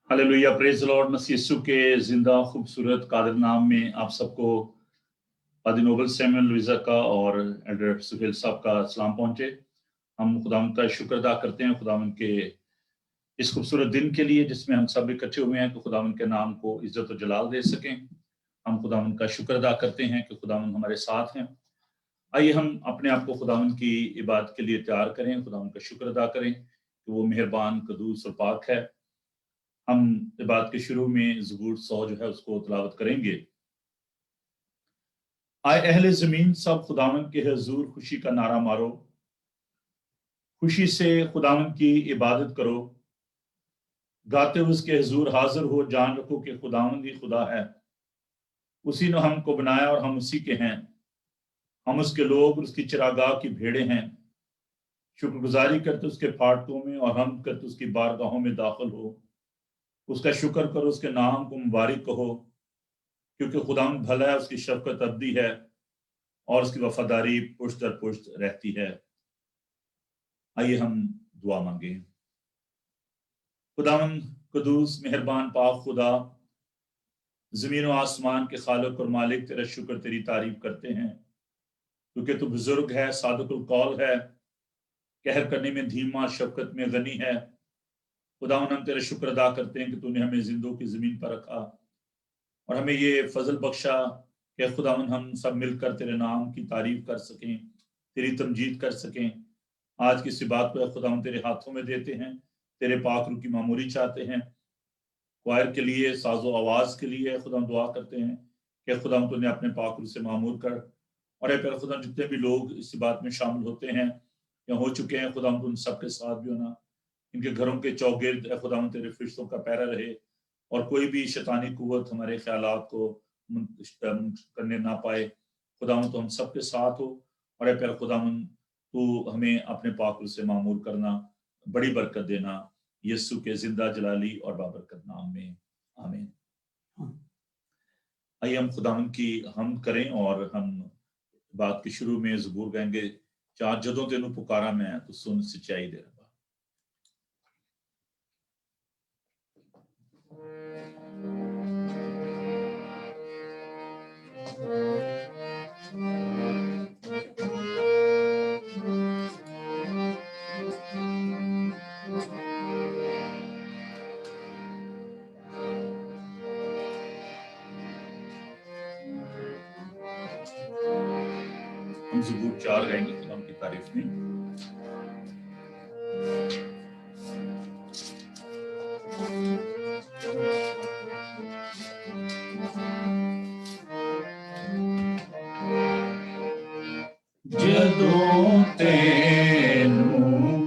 Hallelujah, praise the lord. मसीह यीशु के जिंदा खूबसूरत कादिर नाम में आप सबको पादी नोबल सैमुअल लुइजा का और एल्डर सुहेल साहब का सलाम पहुंचे। हम खुदावंद का शुक्र अदा करते हैं खुदावंद के इस खूबसूरत दिन के लिए जिसमें हम सब इकट्ठे हुए हैं कि खुदावंद के नाम को इज्जत और जलाल दे सकें। हम खुदावंद का शुक्र अदा करते हैं कि खुदावंद हमारे साथ हैं। आइए हम अपने आप को खुदावंद की इबादत के लिए तैयार करें, खुदावंद का शुक्र अदा करें कि वो मेहरबान, कदूस और पाक है। हम इबादत के शुरू में ज़बूर 100 जो है उसको तिलावत करेंगे। आए अहले ज़मीन सब खुदावंद के हुजूर खुशी का नारा मारो, खुशी से खुदावंद की इबादत करो, गाते हुए उसके हुजूर हाजिर हो, जान रखो कि खुदावंद ही खुदा है। उसी ने हमको बनाया और हम उसी के हैं, हम उसके लोग और उसकी चिरागाह की भेड़े हैं। शुक्रगुजारी करते उसके फाटकों में और हम करते उसकी बारगाहों में दाखिल हो। उसका शुक्र करो, उसके नाम को मुबारक कहो, क्योंकि खुदावंद भला है, उसकी शफकत अब्दी है और उसकी वफादारी पुश्त दर पुश्त रहती है। आइए हम दुआ मांगे। खुदावंद कदूस मेहरबान पाक खुदा, जमीन और आसमान के खालिक और मालिक, तेरा शुक्र तेरी तारीफ करते हैं क्योंकि तू बुजुर्ग है, सादिकुल कौल है, कहर करने में धीमा, शफकत में गनी है। खुदावंद हम तेरा शुक्र अदा करते हैं कि तूने हमें जिंदों की जमीन पर रखा और हमें ये फजल बख्शा कि खुदावंद हम सब मिलकर तेरे नाम की तारीफ कर सकें, तेरी तमजीद कर सकें। आज की इस बात को खुदावंद तेरे हाथों में देते हैं, तेरे पाक रूह की मामूरी चाहते हैं। क्वायर के लिए, साजो आवाज के लिए खुदावंद दुआ करते हैं कि खुदावंद तूने अपने पाक रूह से मामूर कर। और फिर खुदावंद जितने भी लोग इस बात में शामिल होते हैं या हो चुके हैं, खुदावंद उन सबके साथ भी होना, इनके घरों के चौगिर्द खुदावंद तेरे फरिश्तों का पहरा रहे और कोई भी शैतानी कुव्वत हमारे ख्यालात को करने ना पाए। खुदावंद तो हम सबके साथ हो और फिर खुदावंद तू हमें अपने पाक रूह से मामूर करना, बड़ी बरकत देना, यीशु के जिंदा जलाली और बाबरकत नाम में, आमीन। आइए हम खुदावंद की हमद करें और हम बात के शुरू में ज़बूर गाएंगे। चार जदों तेनू पुकारा मैं तो सुन सच्चाई दे रबा। हम ज़बूर 4 गाएंगे खुदावंद की तारीफ में। जदों तेनू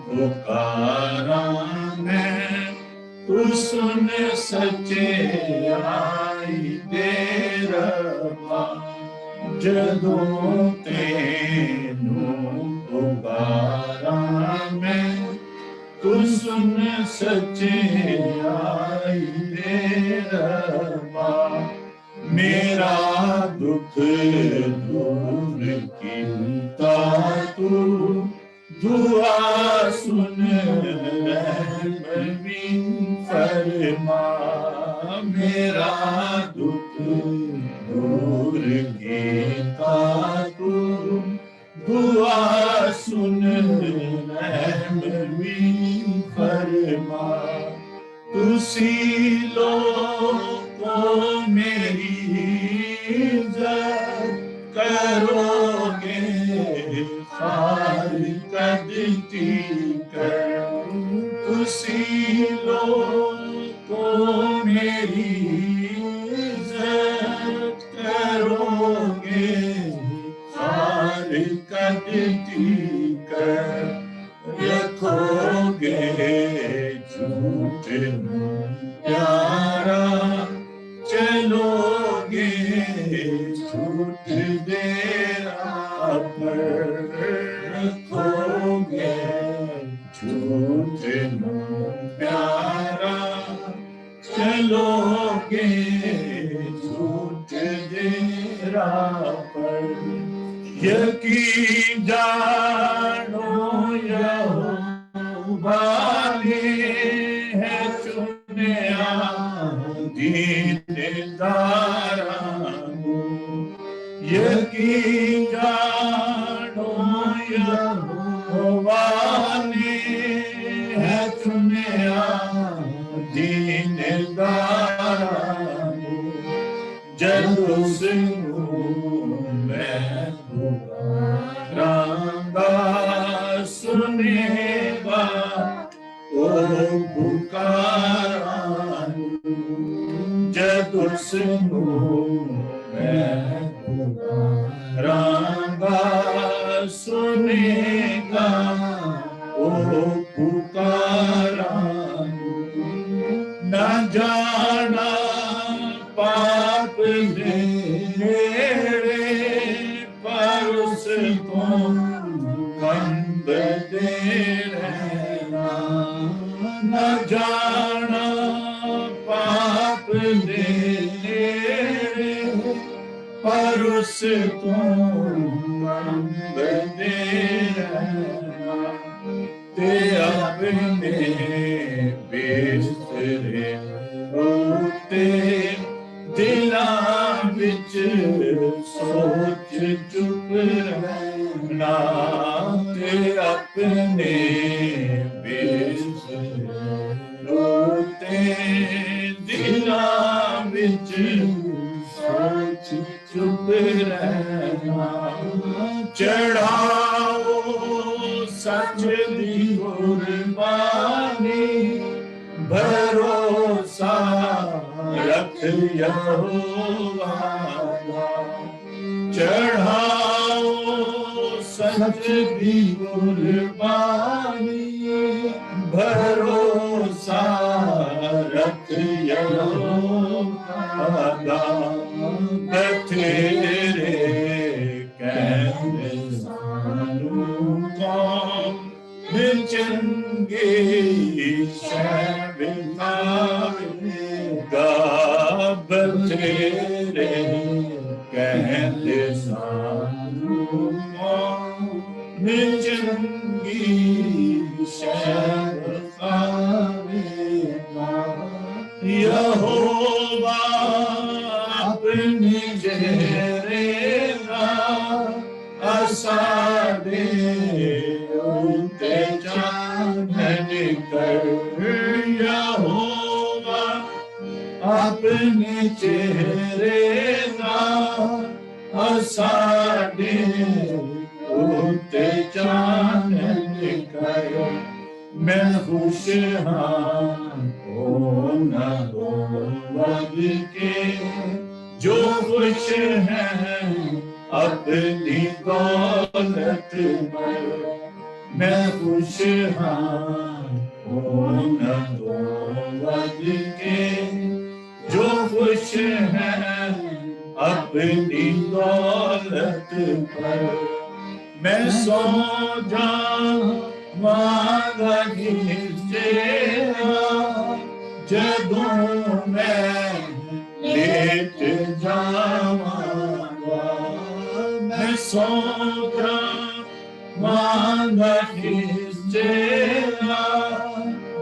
पुकारा मैं तू सुन सच्चाई दे रबा। जदों तेनू पुकारा मैं तू सुन सच्चाई दे रबा। मेरा दुख दूर कीता तू, दुआ सुन रहमी फरमा। मेरा दुख दूर कीता तू, दुआ सुन रहमी फरमा। तुसी लोगों मेरी इज्जत करोगे, खार कदती करूं। तुसी लोगों मेरी इज्जत करोगे, खार कदती कर रखोगे। झूठ प्यारा चलोगे, झूठ देरा पर रखोगे। झूठ प्यारा चलोगे, झूठ देरा पर। यकीन जानो यहोवा ने है चुनिया یقین جانو یہوہ نے ہے چنیا دینداران جد اس کو میں پکاراں گا سنے گا او پکاراں جد اس کو میں پکاراں گا سنے گا او پکاراں نہ جانا پاپ میرے پر اس کو کند دے رہنا نہ جانا پاپ میرے پر اس کو کند دے رہنا تے اپنے بسترے روتے دلاں وچ سوچ چپ رہنا تے اپنے بسترے روتے دلاں وچ سوچ چپ رہنا چڑھاؤ سچ دی قربانی بھروسہ رکھ یہوہ چڑھاؤ سچ دی قربانی بھروسہ رکھ یہوہ بتھیرے کہندے سانوں قوم چنگی شے بتاوے گا بتھیرے کہندے سانوں قوم چنگی شے بتاوے گا یہوہ اپنی چہرے گا اساڈے اُتے چاندن کر یہوہ اپنے چہرے گا اساڈے اُتے چاندن کر میں خوش ہاں نہ ہو ود کے جو خوش ہیں اپنی دولت پر میں خوش ہاں نہ ہو ود کے جو خوش ہیں اپنی دولت پر میں سو جاواں گھسیرا جدوں میں لیٹ جاواں گا میں سو جاواں گھسیرا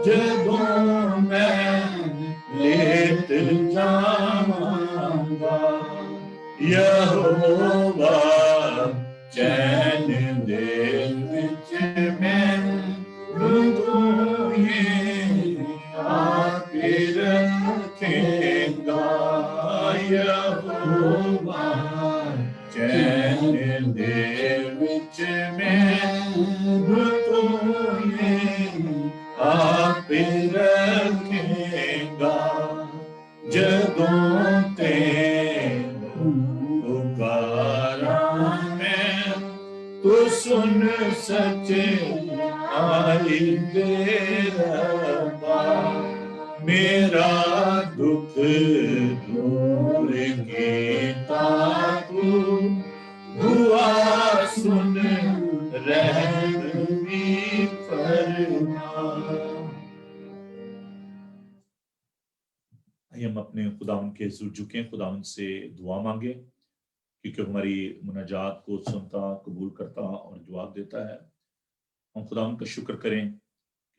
جدوں میں لیٹ جاواں گا یہوہ چین دے وچ میں آپ رکھے گا یہوہ چین دے وچ میں آپ رکھے گا جدوں تینوں پکاراں میں تو سن سچے آئی دے ربا میرا دکھ دور کیتا تو دعا سن رحم بھی فرما ہم اپنے خداوند کے حضور جھکیں خداوند سے دعا مانگیں کیونکہ ہماری مناجات کو سنتا قبول کرتا اور جواب دیتا ہے ہم خداوند کا شکر کریں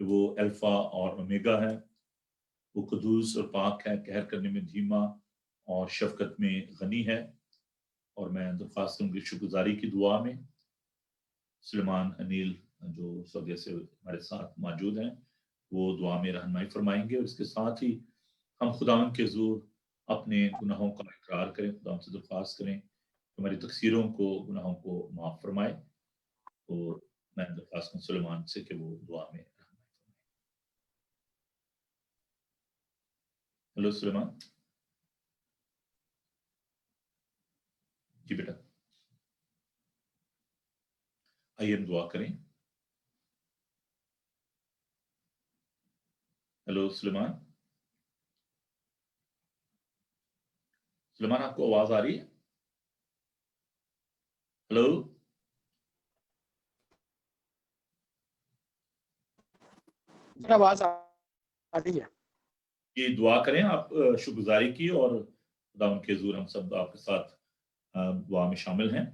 کہ وہ الفا اور اومیگا ہے وہ قدوس اور پاک ہے قہر کرنے میں دھیما اور شفقت میں غنی ہے اور میں درخواست کروں گی شکر گزاری کی دعا میں سلیمان انیل جو سعودیہ سے ہمارے ساتھ موجود ہیں وہ دعا میں رہنمائی فرمائیں گے، اور اس کے ساتھ ہی ہم خداوند کے حضور اپنے گناہوں کا اقرار کریں، خداوند سے درخواست کریں کہ ہماری تقصیروں کو، گناہوں کو معاف فرمائے۔ اور میں درخواست کروں سلیمان سے کہ وہ دعا میں رہنمائی فرمائے۔ ہلو سلیمان جی بیٹا، آئیے ہم دعا کریں۔ ہلو سلیمان، سلیمان آپ کو آواز آ رہی ہے؟ ہلو آواز آ رہی ہے؟ یہ دعا کریں آپ شکر گزاری کی، اور خدا کے حضور ہم سب آپ کے ساتھ دعا میں شامل ہیں۔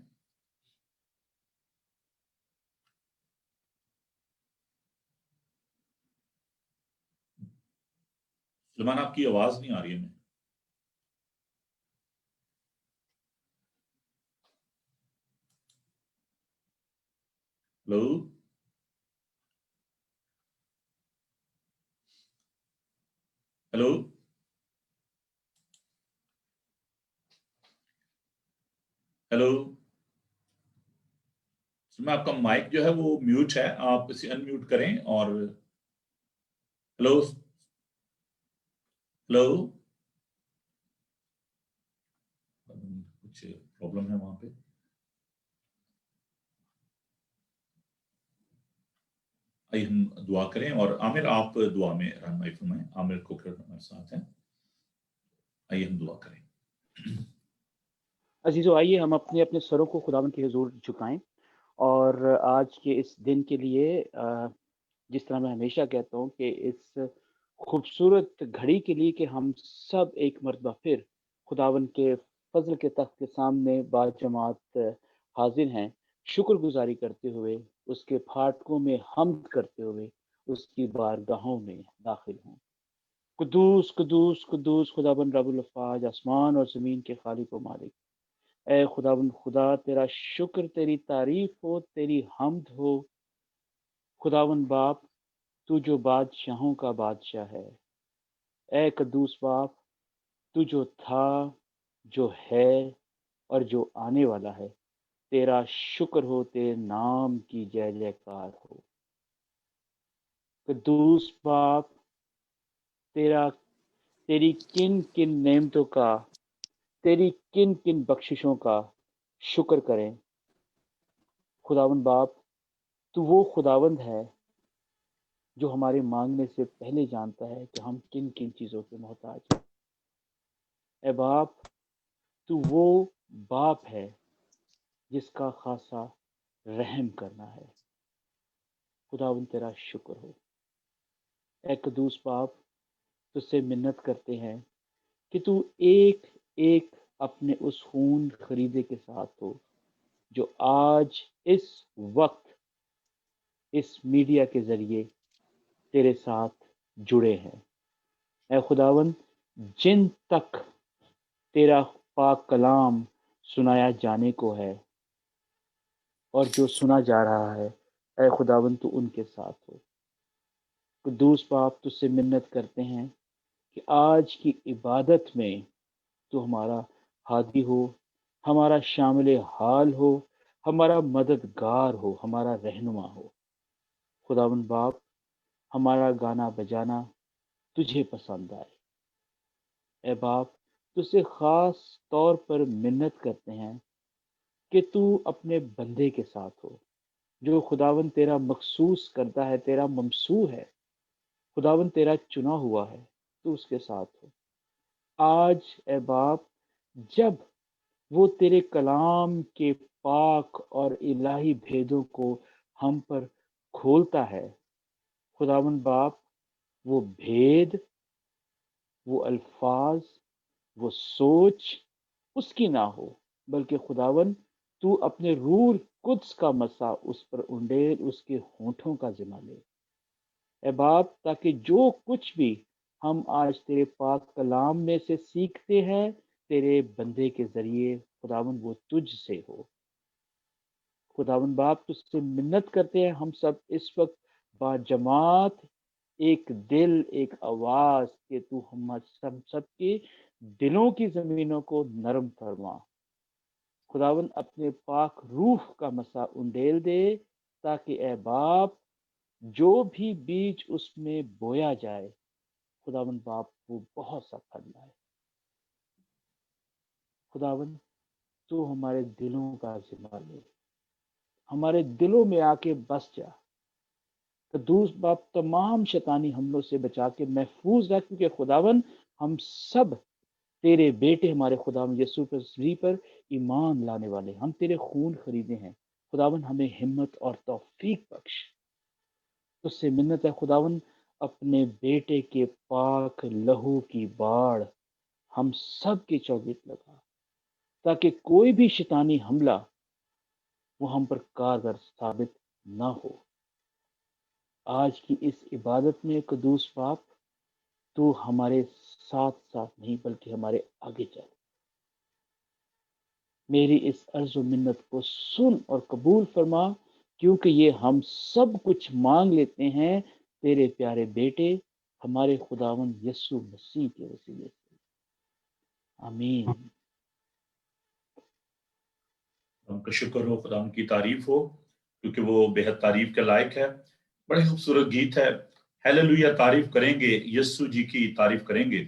سلیمان آپ کی آواز نہیں آ رہی ہے میں۔ ہلو ہلو ہلو میں آپ کا مائک جو ہے وہ میوٹ ہے، آپ اسے ان میوٹ کریں۔ اور ہلو ہلو کچھ پرابلم ہے وہاں پہ۔ آئیے ہم دعا کریں، اور عامر آپ دعا میں رہنمائی فرمائیں۔ عامر کو ہمارے ساتھ ہیں، آئیے ہم دعا کریں۔ عزیزو، آئیے ہم اپنے اپنے سروں کو خداوند کے حضور جھکائیں، اور آج کے اس دن کے لیے جس طرح میں ہمیشہ کہتا ہوں کہ اس خوبصورت گھڑی کے لیے کہ ہم سب ایک مرتبہ پھر خداوند کے فضل کے تخت کے سامنے با جماعت حاضر ہیں، شکر گزاری کرتے ہوئے، اس کے پھاٹکوں میں حمد کرتے ہوئے اس کی بارگاہوں میں داخل ہوں۔ قدوس قدوس قدوس خداوند رب الافواج، آسمان اور زمین کے خالق و مالک، اے خداوند خدا، تیرا شکر، تیری تعریف ہو، تیری حمد ہو۔ خداوند باپ، تو جو بادشاہوں کا بادشاہ ہے، اے قدوس باپ، تو جو تھا، جو ہے اور جو آنے والا ہے، تیرا شکر ہو، تیرے نام کی جے جے کار ہو۔ قدوس باپ، تیری کن کن نعمتوں کا، تیری کن کن بخششوں کا شکر کریں۔ خداوند باپ، تو وہ خداوند ہے جو ہمارے مانگنے سے پہلے جانتا ہے کہ ہم کن کن چیزوں کے محتاج ہیں۔ اے باپ، تو وہ باپ ہے جس کا خاصا رحم کرنا ہے۔ خداوند تیرا شکر ہو۔ اے قدوس باپ، تجھ سے منت کرتے ہیں کہ تو ایک ایک اپنے اس خون خریدے کے ساتھ ہو جو آج اس وقت اس میڈیا کے ذریعے تیرے ساتھ جڑے ہیں۔ اے خداوند، جن تک تیرا پاک کلام سنایا جانے کو ہے اور جو سنا جا رہا ہے، اے خداوند تو ان کے ساتھ ہو۔ قدوس باپ، تجھ سے منت کرتے ہیں کہ آج کی عبادت میں تو ہمارا ہادی ہو، ہمارا شامل حال ہو، ہمارا مددگار ہو، ہمارا رہنما ہو۔ خداوند باپ، ہمارا گانا بجانا تجھے پسند آئے۔ اے باپ، تجھ سے خاص طور پر منت کرتے ہیں کہ تو اپنے بندے کے ساتھ ہو، جو خداوند تیرا مخصوص کرتا ہے، تیرا ممسوح ہے، خداوند تیرا چنا ہوا ہے، تو اس کے ساتھ ہو۔ آج اے باپ، جب وہ تیرے کلام کے پاک اور الہی بھیدوں کو ہم پر کھولتا ہے، خداوند باپ، وہ بھید، وہ الفاظ، وہ سوچ اس کی نہ ہو، بلکہ خداوند تو اپنے روح قدس کا مسا اس پر انڈیل، اس کے ہونٹوں کا ذمہ لے۔ اے باپ، تاکہ جو کچھ بھی ہم آج تیرے پاک کلام میں سے سیکھتے ہیں، تیرے بندے کے ذریعے خداوند وہ تجھ سے ہو۔ خداوند باپ تجھ سے منت کرتے ہیں ہم سب اس وقت با جماعت ایک دل ایک آواز کہ تو ہم سب کے دلوں کی زمینوں کو نرم فرما۔ خداوند اپنے پاک روح کا مسا انڈیل دے تاکہ اے باپ جو بھی بیج اس میں بویا جائے خداوند باپ وہ بہت سا پھل لائے۔ خداوند تو ہمارے دلوں کا ذمہ لے، ہمارے دلوں میں آ کے بس جا۔ قدوس باپ تمام شیطانی حملوں سے بچا کے محفوظ رکھ، کیونکہ خداوند ہم سب تیرے بیٹے ہمارے خداوند یسوع مسیح پر ایمان لانے والے، ہم تیرے خون خریدے ہیں۔ خداوند ہمیں ہمت اور توفیق بخش۔ اس سے منت ہے خداوند اپنے بیٹے کے پاک لہو کی باڑ ہم سب کے چوگٹ لگا، تاکہ کوئی بھی شیطانی حملہ وہ ہم پر کارگر ثابت نہ ہو۔ آج کی اس عبادت میں قدوس باپ تو ہمارے ساتھ ساتھ نہیں بلکہ ہمارے آگے چل۔ میری اس عرض و منت کو سن اور قبول فرما، کیونکہ یہ ہم سب کچھ مانگ لیتے ہیں تیرے پیارے بیٹے ہمارے خداوند یسوع مسیح کے وسیلے سے، آمین۔ ہم کا شکر ہو، خدا کی تعریف ہو، کیونکہ وہ بہت تعریف کے لائق ہے۔ بڑے خوبصورت گیت ہے، ہیلیلویا تعریف کریں گے، یسوع جی کی تعریف کریں گے۔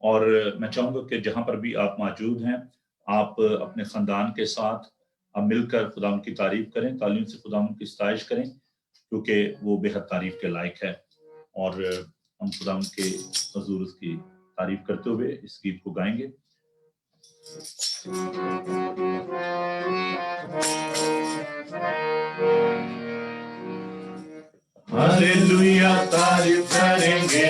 اور میں چاہوں گا کہ جہاں پر بھی آپ موجود ہیں آپ اپنے خاندان کے ساتھ آپ مل کر خدا کی تعریف کریں، تعلیم سے خدا کی ستائش کریں، کیونکہ وہ بہت تعریف کے لائق ہے۔ اور ہم خدا کے حضور اس کی تعریف کرتے ہوئے اس گیت کو گائیں گے۔ ہلیلویا تعریف کریں گے،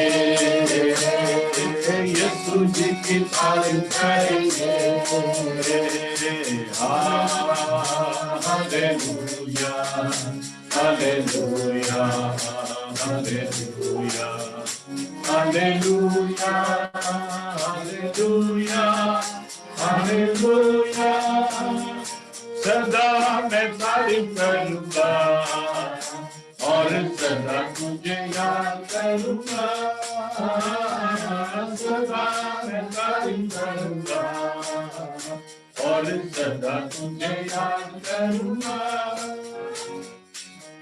یسوع جی کی تعریف کریں گے، ہلیلویا ہلیلویا ہلیلویا ہلیلویا ہلیلویا ہلیلویا، سدا میں تعریف کروں گا اور سدا تجھے یاد کروں گا، سدا میں تعریف کروں گا اور سدا تجھے یاد کروں گا،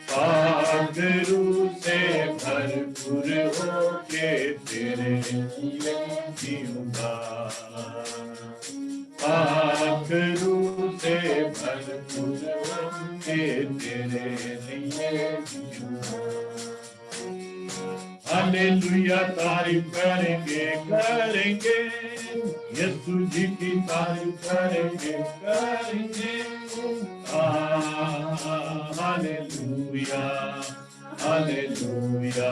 پاک روح سے بھرپور ہو کے تیرے لیے جیوں گا، پاک روح سے بھرپور ہو کے تیرے لیے جیوں گا۔ ہلیلویا تعریف کریں گے یسوع جی کی تعریف کریں گے ہلیلویا ہلیلویا ہلیلویا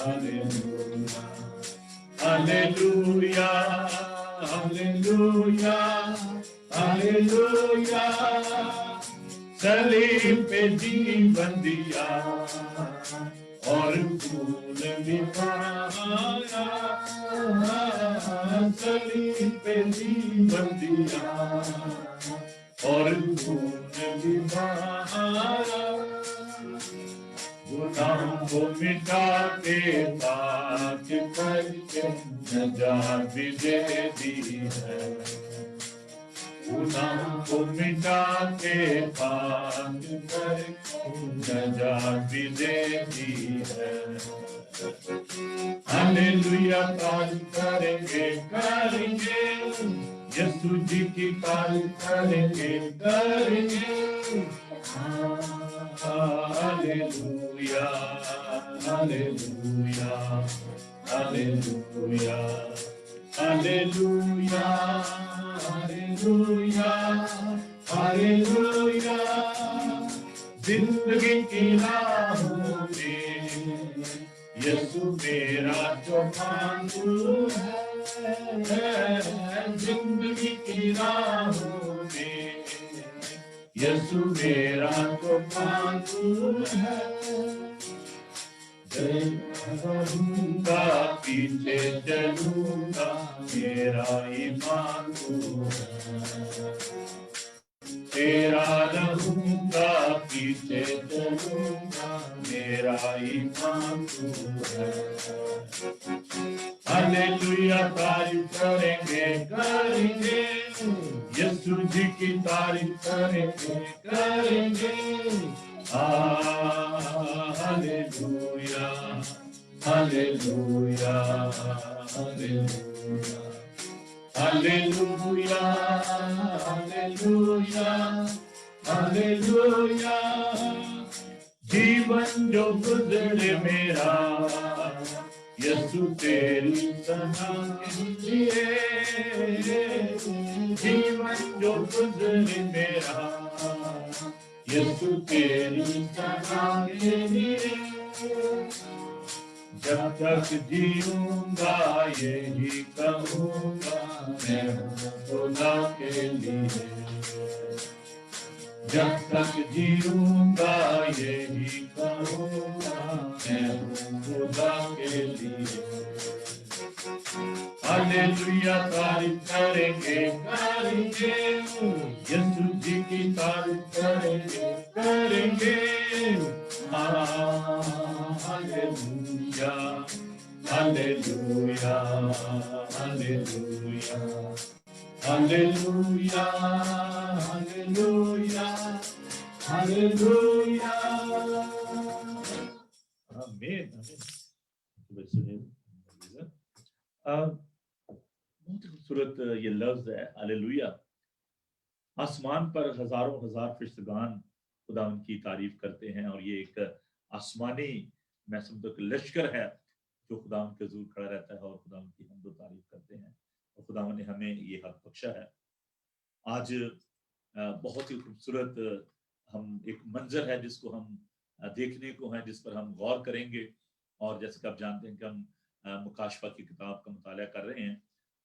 ہلیلویا ہلیلویا ہلیلویا، صلیب پہ جیون دیا اور خون بھی بہایا، صلیب پہ جیون دیا اور خون بھی بہایا، گناہوں کو مٹا کے پاک کر کے نجات بھی دے دی ہے، گناہوں کو مٹا کے پاک کر نجات بھی دے دی ہے۔ ہلیلویا تعریف کریں گے یسوع جی کی تعریف کریں گے ہلیلویا ہلیلویا ہلیلویا ہلیلویا ہلیلویا ہلیلویا، زندگی کی راہوں میں یسوع میرا چوپان تو ہے، زندگی کی راہوں میں یسوع میرا چوپان تو ہے، رہوں گا پیچھے چلوں گا میرا ایمان تو تیرا رہوں گا پیچھے چلوں گا میرا ایمان تو ہے ہلیلویا تعریف کریں گے یسوع جی کی تعریف کریں گے ہلیلویا ہلیلویا ہلیلویا ہلیلویا ہلیلویا ہلیلویا جیون جو گزرے میرا یسوع تیری ثنا کے لیے جیون جو گزرے میرا یسوع تیری ثنا کے لیے جب تک جیوں گا یہی کہوں گا میں ہوں خدا کے لیے جب تک جیوں گا یہی کہوں گا میں ہوں خدا کے لیے ہلیلویا تعریف کریں گے یسوع جی کی تعریف کریں گے ہلیلویا ہلیلویا ہلیلویا ہلیلویا ہلیلویا ہلیلویا آمین بہت خوبصورت یہ لفظ ہے ہلیلویا آسمان پر ہزاروں ہزار فرشتگان خداوند کی تعریف کرتے ہیں اور یہ ایک آسمانی میں سمجھتا ہوں کہ لشکر ہے جو خداوند کے حضور کھڑا رہتا ہے اور خداوند کی حمد و تعریف کرتے ہیں اور خداوند نے ہمیں یہ حق بخشا ہے آج بہت ہی خوبصورت ہم ایک منظر ہے جس کو ہم دیکھنے کو ہے جس پر ہم غور کریں گے اور جیسے کہ آپ جانتے ہیں کہ ہم مکاشفہ کی کتاب کا مطالعہ کر رہے ہیں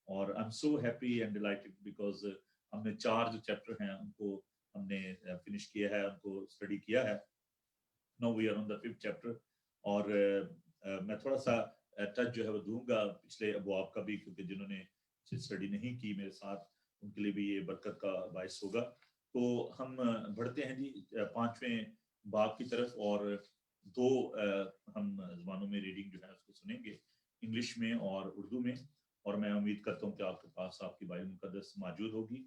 اور I'm so happy and delighted because ہم نے 4 جو چیپٹر ہیں ان کو ہم نے فنش کیا ہے ان کو اسٹڈی کیا ہے now we are on the 5th chapter اور میں تھوڑا سا ٹچ جو ہے وہ دوں گا پچھلے ابواب کا بھی کیونکہ جنہوں نے اسٹڈی نہیں کی میرے ساتھ ان کے لیے بھی یہ برکت کا باعث ہوگا تو ہم بڑھتے ہیں جی 5ویں باب کی طرف اور 2 ہم زبانوں میں ریڈنگ جو ہے اس کو سنیں گے انگلش میں اور اردو میں اور میں امید کرتا ہوں کہ آپ کے پاس آپ کی بائبل مقدس موجود ہوگی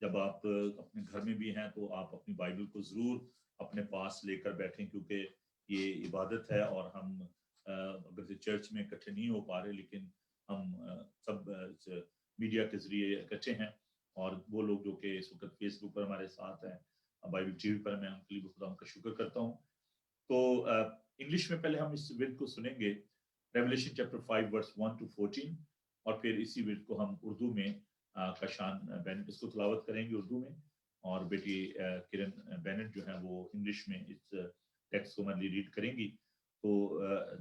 جب آپ اپنے گھر میں بھی ہیں تو آپ اپنی بائبل کو ضرور اپنے پاس لے کر بیٹھیں کیونکہ یہ عبادت ہے اور ہم اگر چرچ میں اکٹھے نہیں ہو پا رہے لیکن ہم سب میڈیا کے ذریعے اکٹھے ہیں اور وہ لوگ جو کہ اس وقت فیس بک پر ہمارے ساتھ ہیں بائبل ٹی وی پر میں ان کے لیے خدا کا شکر کرتا ہوں تو انگلش میں پہلے ہم اس ورد کو سنیں گے ریولیشن چیپٹر 5 ورس 1 to 14 اور پھر اسی ورد کو ہم اردو میں کشان بینٹ اس کو تلاوت کریں گے اردو میں اور بیٹی کرن بینٹ جو ہے وہ انگلش میں اس ٹیکسٹ کو ہمارے لیے ریڈ کریں گی تو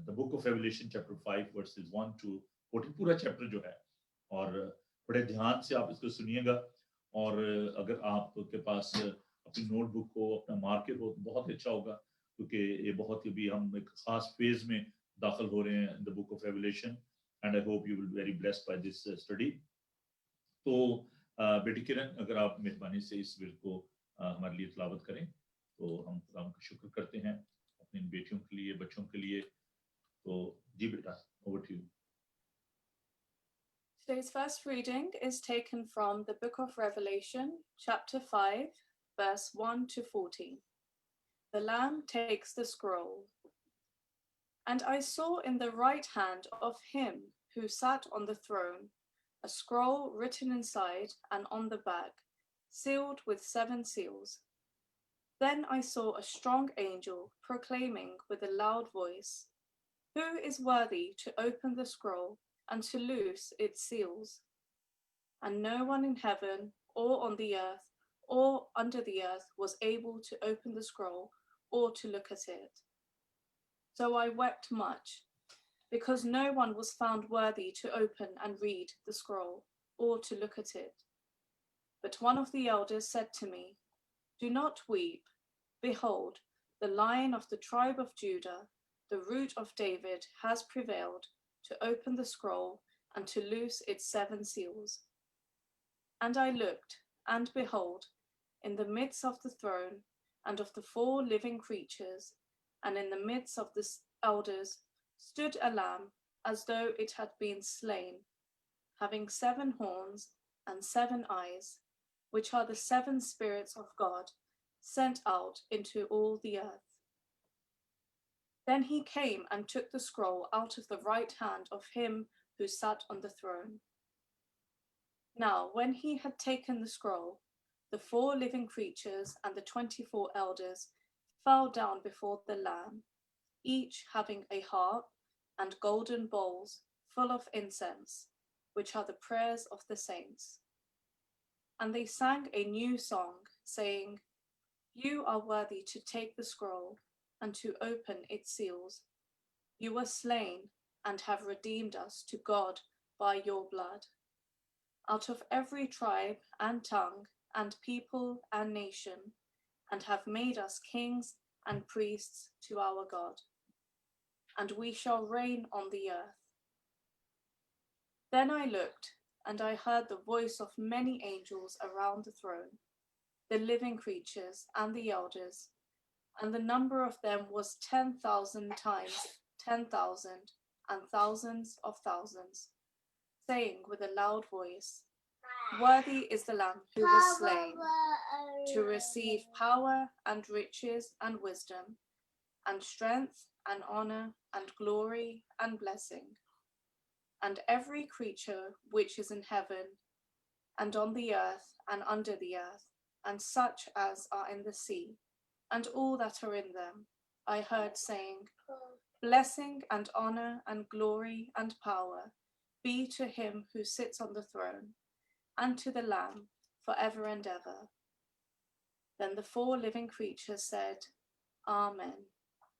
the book of Revelation chapter 5 verses 1 to 14 پورا چیپٹر جو ہے اور بڑے دھیان سے آپ اس کو سنیے گا اور اگر آپ کے پاس اپنی نوٹ بک ہو اپنا مارکر ہو تو بہت اچھا ہوگا کیونکہ یہ بہت ہی بھی ہم ایک خاص فیز میں داخل ہو رہے ہیں the book of Revelation and I hope you will be very blessed by this study تو بیٹی کرن اگر آپ مہربانی سے اس ورد کو ہمارے لیے تلاوت کریں تو ہم خدا کا شکر کرتے ہیں اپنی بیٹیوں کے لیے بچوں کے لیے تو جی بیٹا over to you. Today's first reading is taken from the book of Revelation, chapter 5, verse 1 to 14. The Lamb takes the scroll. And I saw in the right hand of him who sat on the throne a scroll written inside and on the back, sealed with 7 seals. Then I saw a strong angel proclaiming with a loud voice, "Who is worthy to open the scroll and to loose its seals?" And no one in heaven or on the earth or under the earth was able to open the scroll or to look at it. So I wept much, because no one was found worthy to open and read the scroll or to look at it. But one of the elders said to me, "Do not weep. Behold, the Lion of the tribe of Judah, the root of David has prevailed to open the scroll and to loose its 7 seals. And I looked, and behold, in the midst of the throne and of the 4 living creatures, and in the midst of the elders, stood a lamb as though it had been slain, having 7 horns and 7 eyes, which are the 7 spirits of God, sent out into all the earth. Then he came and took the scroll out of the right hand of him who sat on the throne. Now, when he had taken the scroll, the 4 living creatures and the 24 elders fell down before the Lamb, each having a harp and golden bowls full of incense, which are the prayers of the saints. And they sang a new song, saying, "You are worthy to take the scroll and to open its seals. You were slain and have redeemed us to God by your blood, out of every tribe and tongue and people and nation, and have made us kings and priests to our God, and we shall reign on the earth." Then I looked, and I heard the voice of many angels around the throne, the living creatures and the elders, and the number of them was 10,000 times 10,000 and thousands of thousands, saying with a loud voice, "Worthy is the Lamb who was slain to receive power and riches and wisdom and strength and honor and glory and blessing." And every creature which is in heaven and on the earth and under the earth, and such as are in the sea, and all that are in them, I heard saying, "Blessing and honor and glory and power be to him who sits on the throne, and to the Lamb forever and ever." Then the 4 living creatures said, "Amen."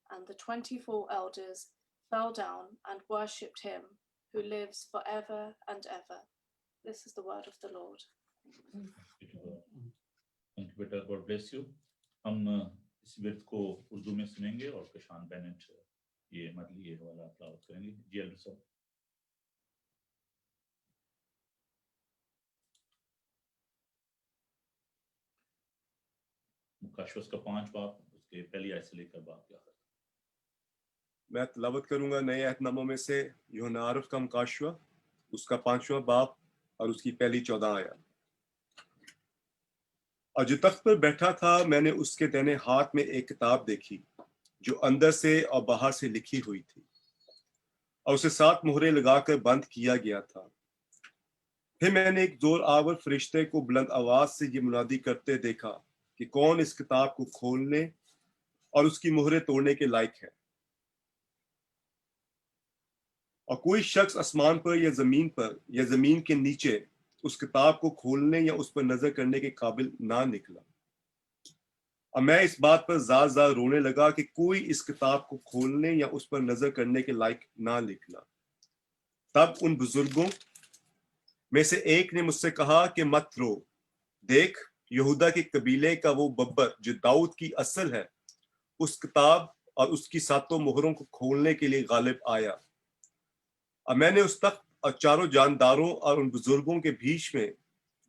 And the 24 elders fell down and worshipped him who lives forever and ever. This is the word of the Lord. Thank you, beta. God bless you. हम इस विर्द को उर्दू में सुनेंगे और कशान Bennett ये मदली ये वाला तिलावत करेंगे। जी एल्डर साहब। मुकाशवस का 5 बाब, उसके पहली आयत से लेकर बाब के आखिर। मैं तिलावत करूंगा नए अहदनामों में से यूहन्ना आरफ का मुकाशवा, उसका 5वां बाब और उसकी पहली 14 आयत। और जो तख्त पर बैठा था, मैंने उसके दाहिने हाथ में एक किताब देखी जो अंदर से और बाहर से लिखी हुई थी, और उसे 7 मुहरें लगाकर बंद किया गया था। फिर मैंने एक जोर आवर फरिश्ते को बुलंद आवाज से ये मुनादी करते देखा कि कौन इस किताब को खोलने और उसकी मुहरें तोड़ने के लायक है। और कोई शख्स आसमान पर या जमीन के नीचे उस किताब को खोलने या उस पर नजर करने के काबिल ना निकला। और मैं इस बात पर जार जार रोने लगा कि कोई इस किताब को खोलने या उस पर नजर करने के लायक ना निकला। तब उन बुजुर्गों में से एक ने मुझसे कहा कि मत रो, देख यहूदा के कबीले का वो बब्बर जो दाऊद की असल है, उस किताब और उसकी 7 मोहरों को खोलने के लिए गालिब आया। और मैंने उस तख्त और चारों जानदारों और उन बुजुर्गों के बीच में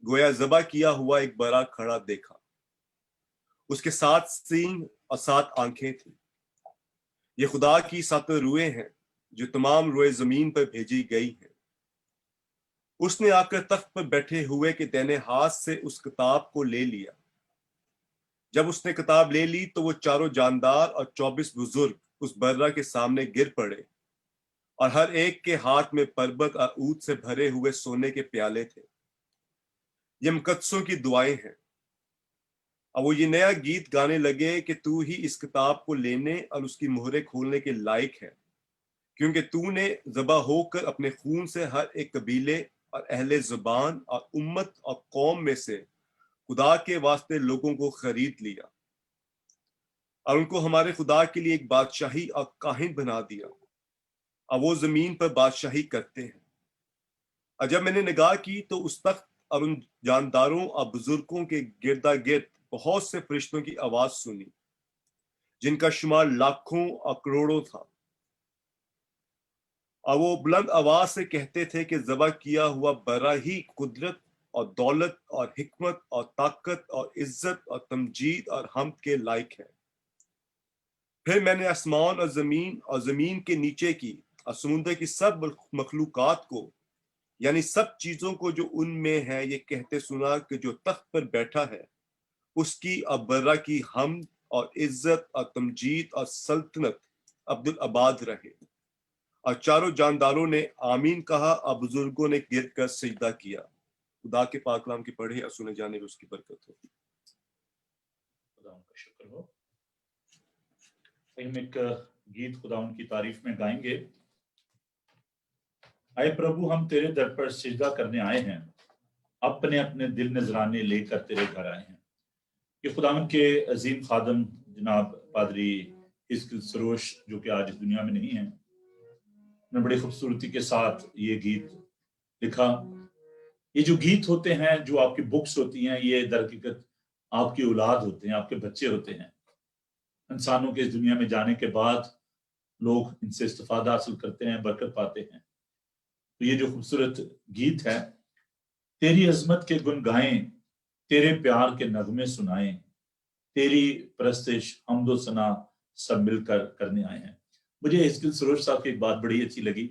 गोया ज़बा किया हुआ एक बड़ा खड़ा देखा। उसके 7 सींग और 7 आंखें थी। ये खुदा की 7 रूहें हैं जो तमाम रोए जमीन पर भेजी गई हैं। उसने आकर तख्त पर बैठे हुए के दाहिने हाथ से उस किताब को ले लिया। जब उसने किताब ले ली तो वो चारों जानदार और 24 बुजुर्ग उस बर्रा के सामने गिर पड़े, और हर एक के हाथ में पर्बत और ऊद से भरे हुए सोने के प्याले थे। ये मुकद्दसों की दुआएं हैं। और वो ये नया गीत गाने लगे कि तू ही इस किताब को लेने और उसकी मोहरें खोलने के लायक है, क्योंकि तूने ज़बा होकर अपने खून से हर एक कबीले और अहले ज़ुबान और उम्मत और कौम में से खुदा के वास्ते लोगों को खरीद लिया, और उनको हमारे खुदा के लिए एक बादशाही और काहिन बना दिया, और वो जमीन पर बादशाही करते हैं। और जब मैंने निगाह की तो उस तख्त और उन जानदारों और बुजुर्गों के गिरदा गिर्द बहुत से फरिश्तों की आवाज सुनी, जिनका शुमार लाखों और करोड़ों था। اور وہ بلند آواز سے کہتے تھے کہ ذبح کیا ہوا برا ہی قدرت اور دولت اور حکمت اور طاقت اور عزت اور تمجید اور حمد کے لائق ہے۔ پھر میں نے آسمان اور زمین کے نیچے کی اور سمندر کی سب مخلوقات کو، یعنی سب چیزوں کو جو ان میں ہے، یہ کہتے سنا کہ جو تخت پر بیٹھا ہے اس کی اور برا کی حمد اور عزت اور تمجید اور سلطنت عبدالآباد رہے۔ اور چاروں جانداروں نے آمین کہا اور بزرگوں نے گر کر سجدہ کیا۔ خدا کے پاک کلام کی پڑھے اور سنے جانے میں اس کی برکت ہو۔ خدا ان کا شکر ہو۔ ہم ایک گیت خدا ان کی تعریف میں گائیں گے۔ اے پربھو ہم تیرے در پر سجدہ کرنے آئے ہیں، اپنے اپنے دل نذرانے لے کر تیرے گھر آئے ہیں۔ یہ خداوند کے عظیم خادم جناب پادری اسکل سروش جو کہ آج اس دنیا میں نہیں ہیں، انہوں نے بڑی خوبصورتی کے ساتھ یہ گیت لکھا۔ یہ جو گیت ہوتے ہیں، جو آپ کی بکس ہوتی ہیں، یہ در حقیقت آپ کی اولاد ہوتے ہیں، آپ کے بچے ہوتے ہیں۔ انسانوں کے اس دنیا میں جانے کے بعد لوگ ان سے استفادہ حاصل کرتے ہیں، برکت پاتے ہیں۔ تو یہ جو خوبصورت گیت ہے، تیری عظمت کے گن گائیں، تیرے پیار کے نغمے سنائیں، تیری پرستش حمد و ثنا سب مل کر کرنے آئے ہیں۔ مجھے اسکل سروش صاحب کی ایک بات بڑی اچھی لگی۔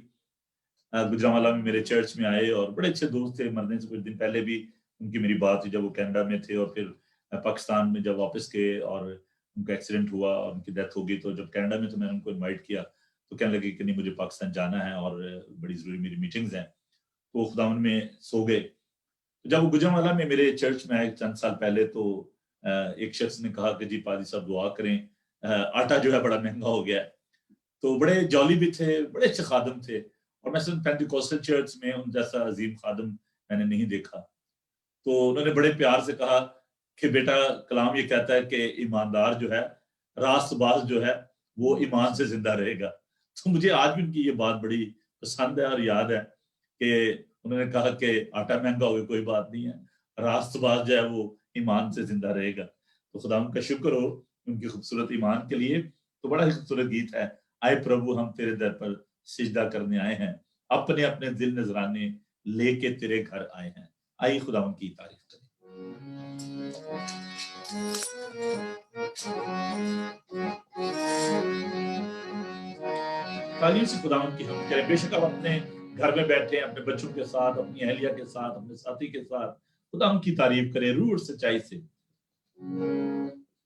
گجرانوالہ میں میرے چرچ میں آئے اور بڑے اچھے دوست تھے، مرنے سے کچھ دن پہلے بھی ان کی میری بات ہوئی جب وہ کینیڈا میں تھے، اور پھر پاکستان میں جب واپس گئے اور ان کا ایکسیڈنٹ ہوا اور ان کی ڈیتھ ہو گئی، تو جب کینیڈا میں تو میں نے ان کو انوائٹ کیا، تو کہنے لگے کہ نہیں مجھے پاکستان جانا ہے اور بڑی ضروری میری میٹنگز ہیں، تو وہ خداوند میں سو گئے۔ جب وہ گجرانوالہ میں میرے چرچ میں آئے چند سال پہلے، تو ایک شخص نے کہا کہ جی پادری صاحب دعا کریں، آٹا جو ہے بڑا مہنگا ہو گیا ہے۔ تو بڑے جولی بھی تھے، بڑے اچھے خادم تھے، اور میں سن پینٹیکوسٹل چرچ میں ان جیسا عظیم خادم میں نے نہیں دیکھا۔ تو انہوں نے بڑے پیار سے کہا کہ بیٹا کلام یہ کہتا ہے کہ ایماندار جو ہے، راست باز جو ہے، وہ ایمان سے زندہ رہے گا۔ تو مجھے آج بھی ان کی یہ بات بڑی پسند ہے اور یاد ہے کہ انہوں نے کہا کہ آٹا مہنگا ہوگا کوئی بات نہیں ہے، راست باز جو ہے وہ ایمان سے زندہ رہے گا۔ تو خدا ان کا شکر ہو ان کی خوبصورت ایمان کے لیے۔ تو بڑا ہی خوبصورت گیت ہے، آئے پربھو ہم تیرے در پر سجدہ کرنے آئے ہیں، اپنے اپنے دل نذرانے لے کے تیرے گھر آئے ہیں۔ آئیے خدا ان کی تعریف کریں۔ تعلیم سے خدا ان کی ہم کریں۔ بے شک آپ اپنے گھر میں بیٹھے اپنے بچوں کے ساتھ، اپنی اہلیہ کے ساتھ، اپنے ساتھی کے ساتھ خدا ان کی تعریف کریں روح اور سچائی سے۔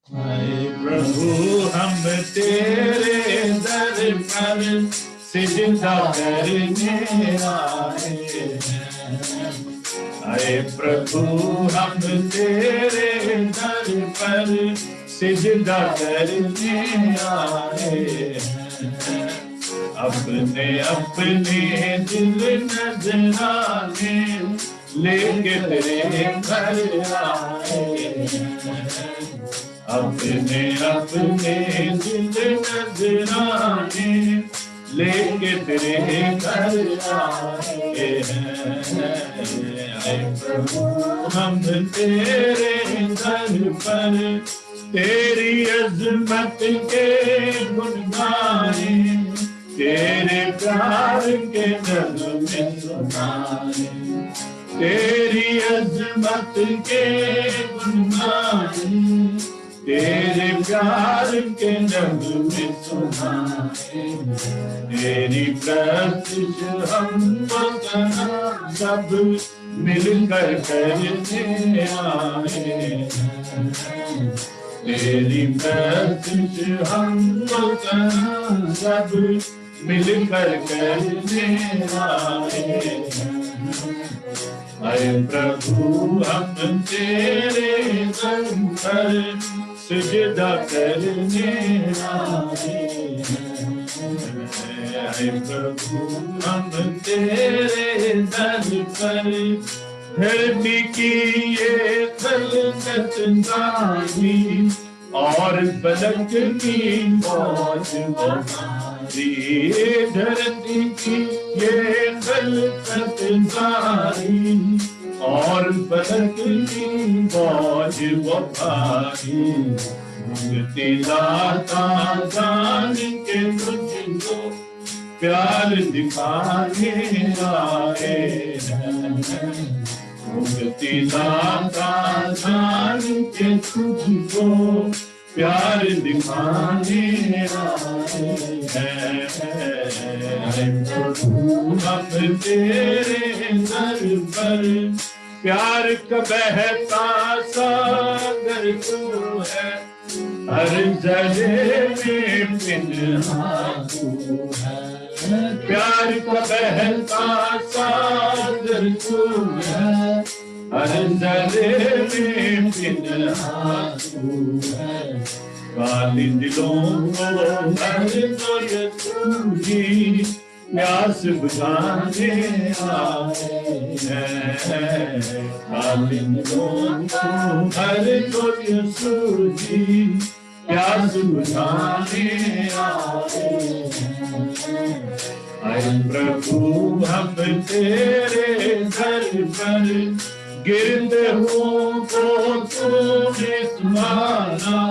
اے پربھو ہم تیرے در پر سجدہ کرنے آئے ہیں، اے پربھو ہم تیرے در پر سجدہ کرنے آئے ہیں، اپنے اپنے دل نذرانے لے کے تیرے گھر آئے ہیں، اپنے اپنے دل نذرانے لے کے تیرے گھر آئے ہیں، اے پربھو ہم تیرے در پر تیری عظمت کے گن گائیں، تیرے پیار کے نغمے سنائیں، تیری عظمت کے گن گائیں، تیرے پیار کے نغمے سنائیں، تیری پرستش ہم و ثنا سب مل کر کرنے آئے ہیں، تیری پرستش ہم و ثنا سب مل کر کرنے آئے ہیں، اے پربھو ہم تیرے در پر سجدہ کرنے آئے ہیں، اے پربھو ہم تیرے در پر دھرتی کی یہ خلقت ساری اور فلک کی موج ہماری، دھرتی کی یہ خلقت ساری اور فلک کی موج وفاری، مجھتی ذاتا جان کے تجھ کو प्यार दिखाने आए हैं मुक्ति दाता जान के तुझको प्यार दिखाने आए हैं प्रभु अब तेरे दर पर प्यार का बहता सागर तू है हर जगह में पिन्हा तू है प्यार का बहता सागर तू है हर जगह में पिन्हा तू है काली दिलों को हर तो यसूजी प्यास बुझाने आए हैं काली दिलों को हर तो यसूजी प्यास बुझाने आए हैं आए प्रभु हम तेरे दर पर गिरते हुओं को तूने संभाला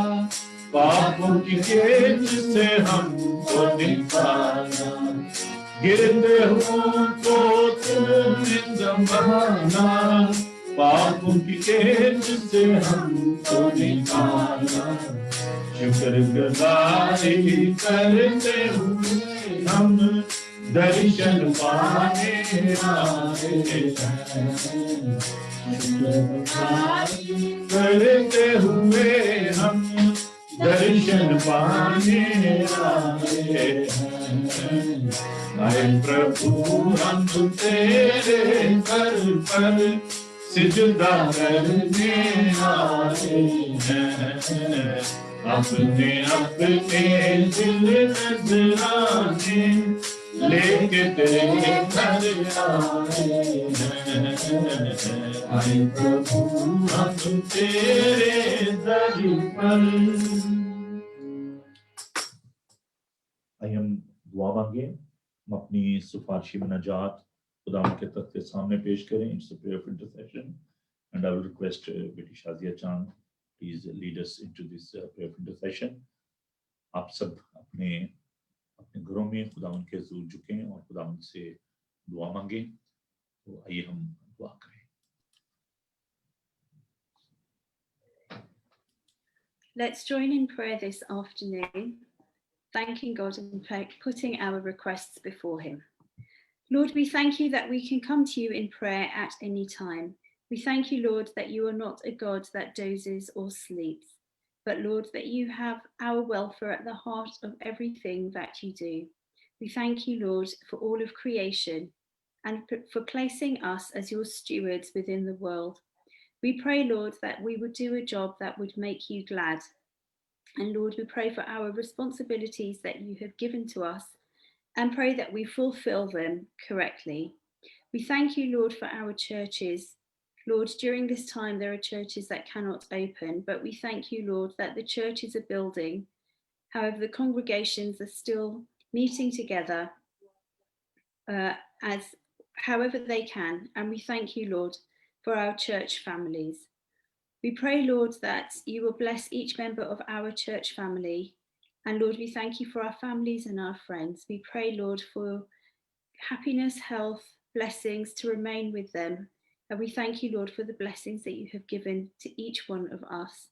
पापों की केच से हमको निकाला गिरते हुओं को तूने संभाला पापों की केच से हमको निकाला शुक्रगुजारी करते हुए हम दर्शन पाने आए हैं करते हुए हम दर्शन पाने आए हैं आए प्रभु हम तेरे दर पर सिजदा करने आए हैं अपने अपने दिल नजराने लेके तेरे घर आए आए प्रभु हम तेरे दर पर आइए हम दुआ मांगे हम अपनी सिफारिशी मुनाजात खुदा के तख्त के सामने पेश करें it's a prayer of intercession and I will request बेटी शाजिया चांद please lead us into this prayer of intercession आप सब अपने अपने घरों में खुदावंद के हुजूर झुकें और खुदावंद से दुआ मांगें तो आइए हम दुआ करें Let's join in prayer this afternoon, thanking God and putting our requests before him. Lord, we thank you that we can come to you in prayer at any time. We thank you, Lord, that you are not a God that dozes or sleeps, but Lord, that you have our welfare at the heart of everything that you do. We thank you, Lord, for all of creation and for placing us as your stewards within the world. We pray, Lord, that we would do a job that would make you glad. And Lord, we pray for our responsibilities that you have given to us and pray that we fulfill them correctly. We thank you, Lord, for our churches. Lord, during this time, there are churches that cannot open, but we thank you, Lord, that the churches are building. However, the congregations are still meeting together as however they can. And we thank you, Lord, for our church families. We pray, Lord, that you will bless each member of our church family. And Lord, we thank you for our families and our friends. We pray, Lord, for happiness, health, blessings to remain with them. And we thank you, Lord, for the blessings that you have given to each one of us.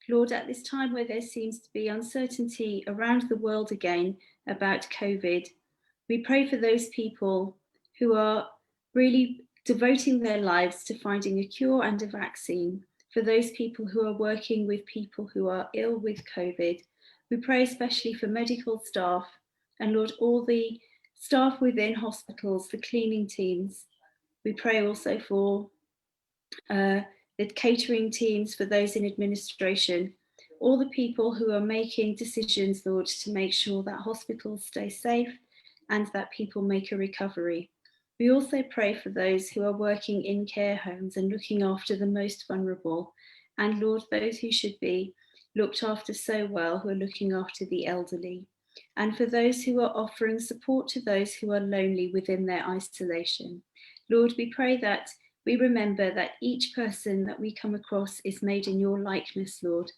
Lord, at this time where there seems to be uncertainty around the world again about COVID, we pray for those people who are really devoting their lives to finding a cure and a vaccine, for those people who are working with people who are ill with COVID. We pray especially for medical staff and, Lord, all the staff within hospitals, the cleaning teams. We pray also for the catering teams, for those in administration, all the people who are making decisions, Lord, to make sure that hospitals stay safe and that people make a recovery. We also pray for those who are working in care homes and looking after the most vulnerable, and Lord, those who should be looked after so well, who are looking after the elderly, and for those who are offering support to those who are lonely within their isolation. Lord, we pray that we remember that each person that we come across is made in your likeness, Lord,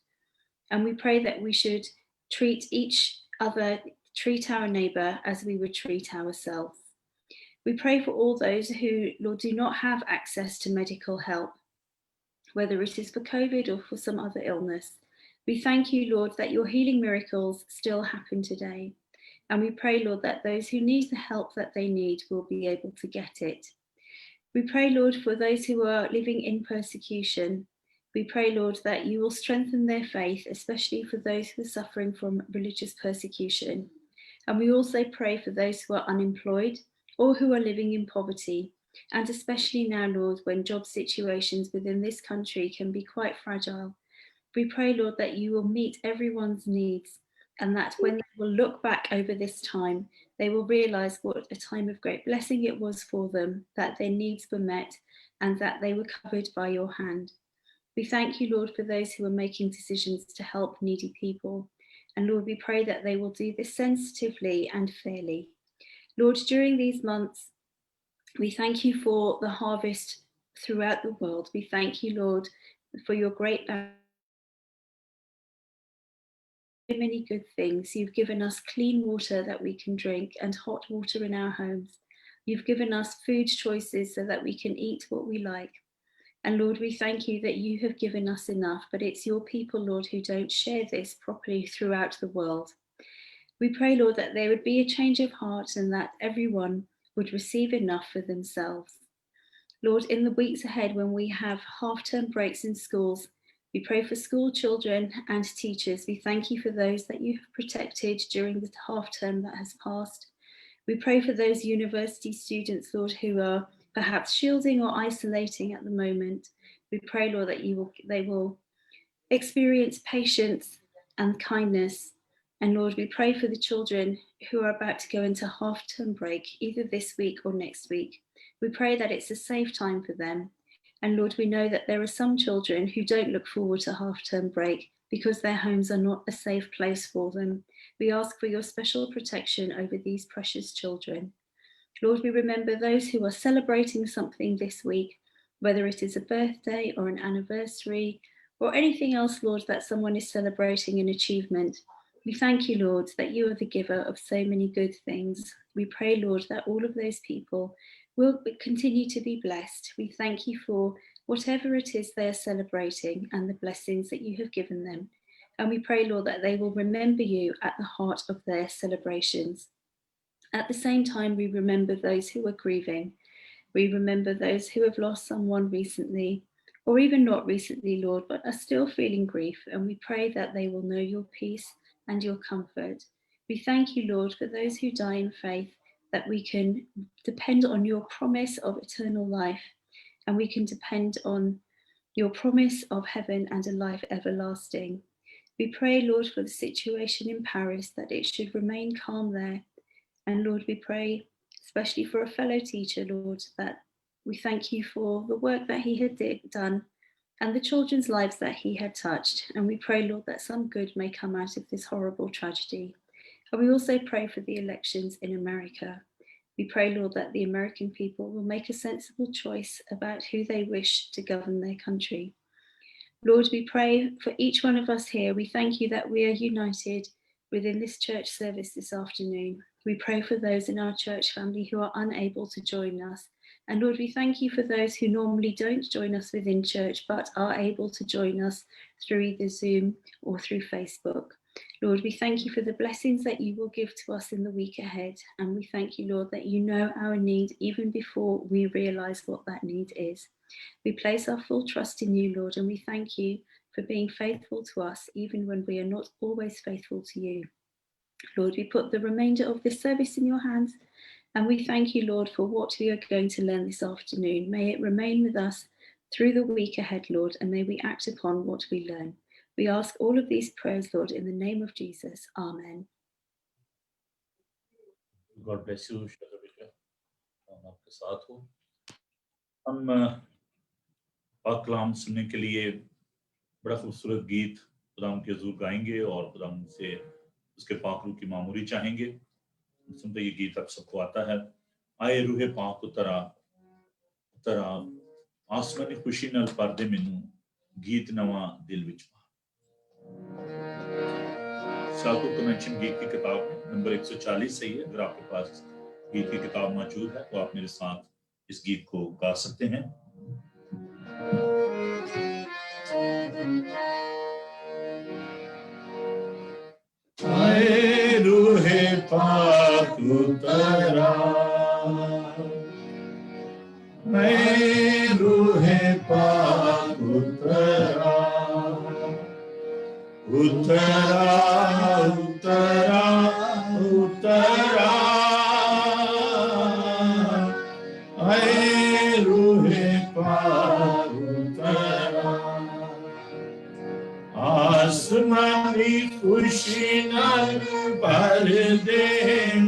and we pray that we should treat each other, treat our neighbour as we would treat ourselves. We pray for all those who, Lord, do not have access to medical help, whether it is for COVID or for some other illness. We thank you, Lord, that your healing miracles still happen today. And we pray, Lord, that those who need the help that they need will be able to get it. We pray, Lord, for those who are living in persecution. We pray, Lord, that you will strengthen their faith, especially for those who are suffering from religious persecution. And we also pray for those who are unemployed or who are living in poverty, and especially now, Lord, when job situations within this country can be quite fragile. We pray, Lord, that you will meet everyone's needs, and that when they will look back over this time, they will realise what a time of great blessing it was for them, that their needs were met and that they were covered by your hand. We thank you, Lord, for those who are making decisions to help needy people. And Lord, we pray that they will do this sensitively and fairly. Lord, during these months, we thank you for the harvest throughout the world. We thank you, Lord, for your great many good things. You've given us clean water that we can drink and hot water in our homes. You've given us food choices so that we can eat what we like. And Lord, we thank you that you have given us enough, but it's your people, Lord, who don't share this properly throughout the world. We pray, Lord, that there would be a change of heart and that everyone would receive enough for themselves. Lord, in the weeks ahead, when we have half-term breaks in schools, we pray for school children and teachers. We thank you for those that you have protected during the half-term that has passed. We pray for those university students, Lord, who are perhaps shielding or isolating at the moment. We pray, Lord, that they will experience patience and kindness. And Lord, we pray for the children who are about to go into half-term break, either this week or next week. We pray that it's a safe time for them. And Lord, we know that there are some children who don't look forward to half-term break because their homes are not a safe place for them. We ask for your special protection over these precious children. Lord, we remember those who are celebrating something this week, whether it is a birthday or an anniversary or anything else, Lord, that someone is celebrating an achievement. We thank you, Lord, that you are the giver of so many good things. We pray, Lord, that all of those people will continue to be blessed. We thank you for whatever it is they are celebrating and the blessings that you have given them. And we pray, Lord, that they will remember you at the heart of their celebrations. At the same time, we remember those who are grieving. We remember those who have lost someone recently, or even not recently, Lord, but are still feeling grief. And we pray that they will know your peace and your comfort. We thank you, Lord, for those who die in faith, that we can depend on your promise of eternal life, and we can depend on your promise of heaven and a life everlasting. We pray, Lord, for the situation in Paris, that it should remain calm there. And Lord, we pray, especially for a fellow teacher, Lord, that we thank you for the work that he had done and the children's lives that he had touched. And we pray, Lord, that some good may come out of this horrible tragedy. And we also pray for the elections in America. We pray, Lord, that the American people will make a sensible choice about who they wish to govern their country. Lord, we pray for each one of us here. We thank you that we are united within this church service this afternoon. We pray for those in our church family who are unable to join us. And Lord, we thank you for those who normally don't join us within church, but are able to join us through either Zoom or through Facebook. Lord, we thank you for the blessings that you will give to us in the week ahead. And we thank you, Lord, that you know our need even before we realise what that need is. We place our full trust in you, Lord, and we thank you for being faithful to us, even when we are not always faithful to you. Lord, we put the remainder of this service in your hands, and we thank you, Lord, for what we are going to learn this afternoon. May it remain with us through the week ahead, Lord, and may we act upon what we learn. We ask all of these prayers, Lord, in the name of Jesus. Amen. God bless you, Shazabika. हम आपके साथ हो। हम पाक कलाम सुनने के लिए बड़ा खूबसूरत गीत खुदाम के हुजूर गाएंगे और खुदाम से उसके पाक रूह की मामूरी चाहेंगे। सुनते ये गीत आप सबको आता है। आए रूहे पाक उतरा उतरा आसमानी खुशी नाल पर्दे मैनू गीत नवा दिल विच पा। سالکو کنونشن گیت کی کتاب ہے نمبر 140 صحیح ہے. اگر آپ کے پاس گیت کی کتاب موجود ہے تو آپ میرے ساتھ اس گیت کو گا سکتے ہیں. اے روح پاک اترا، اے روح پاک اترا، اترا اترا اترا، اے روح پاک اترا. آسمانی خوشی نال بھر دے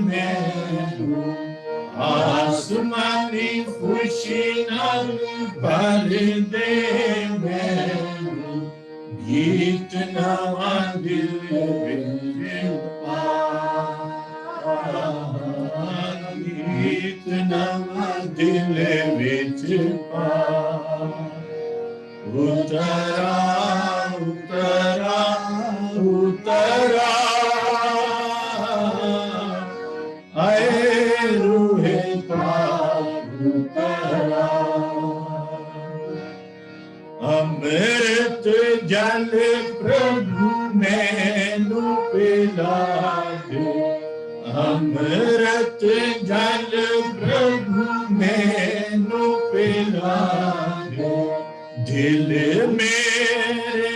مینوں، آسمانی خوشی نال بھر دے مینوں، گیت نواں دل وچ پا، گیت نواں دل وچ پا. اترا اترا اترا، اے روح پاک اترا. امرت جل پربھو مینوں پلا دے، امرت جل پربھو مینوں پلا دے. دل میرے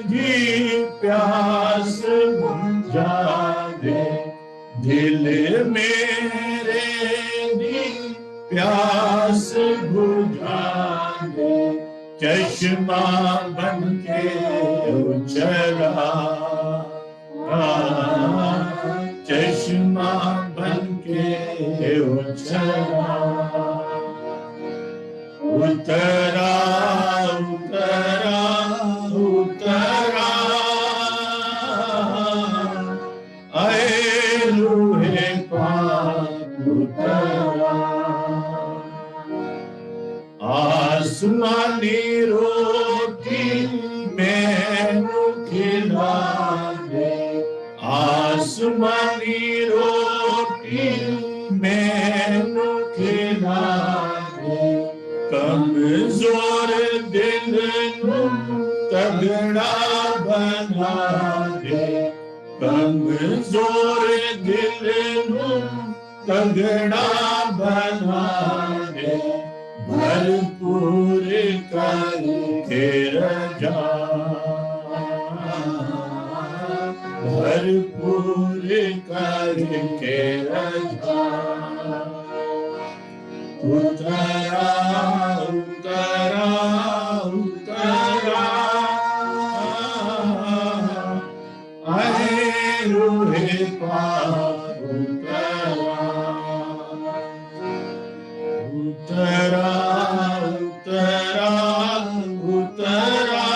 دی پیاس بجھا دے، دل میرے دی پیاس بجھا دے. چشمہ بن کے اچھلا، چشمہ بن کے اچھلا. اترا اترا اترا، اے روح پاک اترا. آسمانی روٹی مینوں کھلا دے، آسمانی روٹی مینوں کھلا دے. کمزور دل نوں تگڑا بنا دے، کمزور دل نوں تگڑا بنا دے. بھرپور کر کے رجا، بھرپور کر کے رجا. اترا اترا اترا، اے روح پاک اترا. اترا اترا اترا،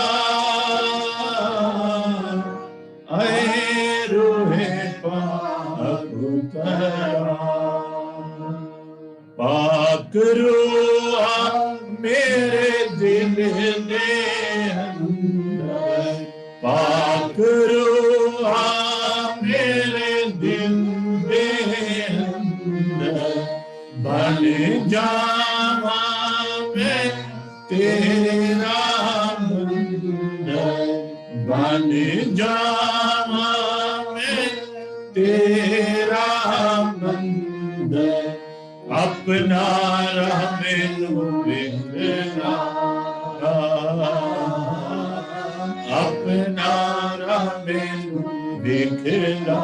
اے روح پاک اترا. پاک روح میرے دل دے اندر، پاک روح میرے دل دے اندر. بن جاواں میں تیرا بندہ، بن جاواں میں تیرا بندہ. اپنا راہ مینوں دکھلا، اپنا راہ مینوں دکھلا.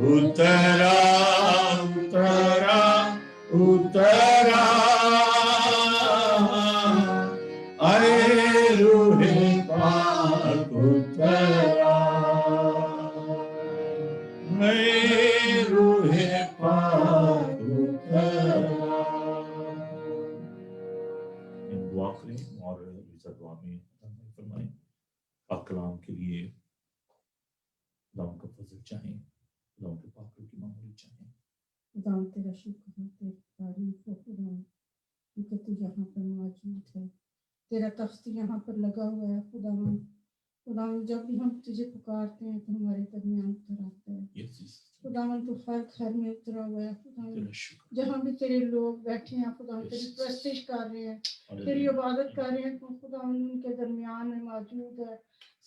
اترا اترا اترا، اے روح پاک اترا، اے روح پاک اترا. دعا کریں اور دعا میں فرمائیں. پاک کلام کے لیے خدا کا فضل چاہیں، خدا کے پاک روح کی معمولی چاہیں. خدا تیرا شکر ہے، تیری تعریف ہے خدا کہ تو یہاں پر موجود ہے، تیرا تخت یہاں پر لگا ہوا ہے خدا. खुदावन जब भी हम तुझे पुकारते हैं तो हमारे दरमियान उतर आता है। Yes, yes. खुदावन तू हर घर में उतरा हुआ है। खुदावन तेरा शुक्र। जहाँ भी तेरे लोग बैठे हैं खुदावन तेरी Yes. प्रस्तिश कर रहे हैं, तेरी Hallelujah. इबादत कर रहे हैं, तो खुदावन उनके दरमियान में मौजूद है।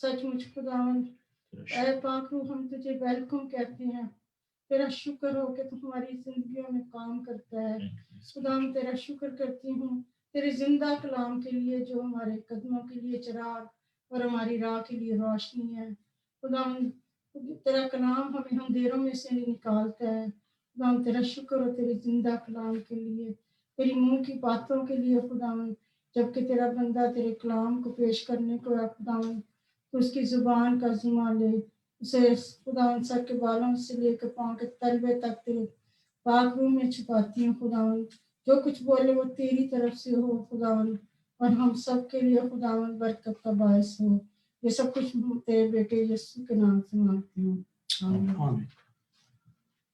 सचमुच खुदावन तेरा ऐ शुक्र। पाक रूह हम तुझे वेलकम कहते हैं। तेरा शुक्र हो कि तू हमारी जिंदगियों में काम करता है। Thank you, Spirit. खुदावन तेरा शुक्र करती हूँ तेरे जिंदा कलाम के लिए जो हमारे कदमों के लिए चिराग और हमारी राह के लिए रोशनी है। खुदावन तेरा कलाम हमें अंधेरों में से निकालता है। खुदावन तेरा शुक्र हो तेरे जिंदा कलाम के लिए, तेरी मुंह की बातों के लिए। खुदावन जबकि तेरा बंदा तेरे कलाम को पेश करने को है खुदावन, तो उसकी जुबान का जिम्मा ले, उसे खुदावन सर के बालों से लेकर पाँव के तलवे तक तेरे पाक रूह में छुपाती हूँ। खुदावन जो कुछ बोले वो तेरी तरफ से हो खुदावन, और हम सब के लिए खुदावन बरकत का बायस हो। ये सब कुछ तेरे बेटे यीशु के नाम से मांगती हूँ, आमीन। Amen.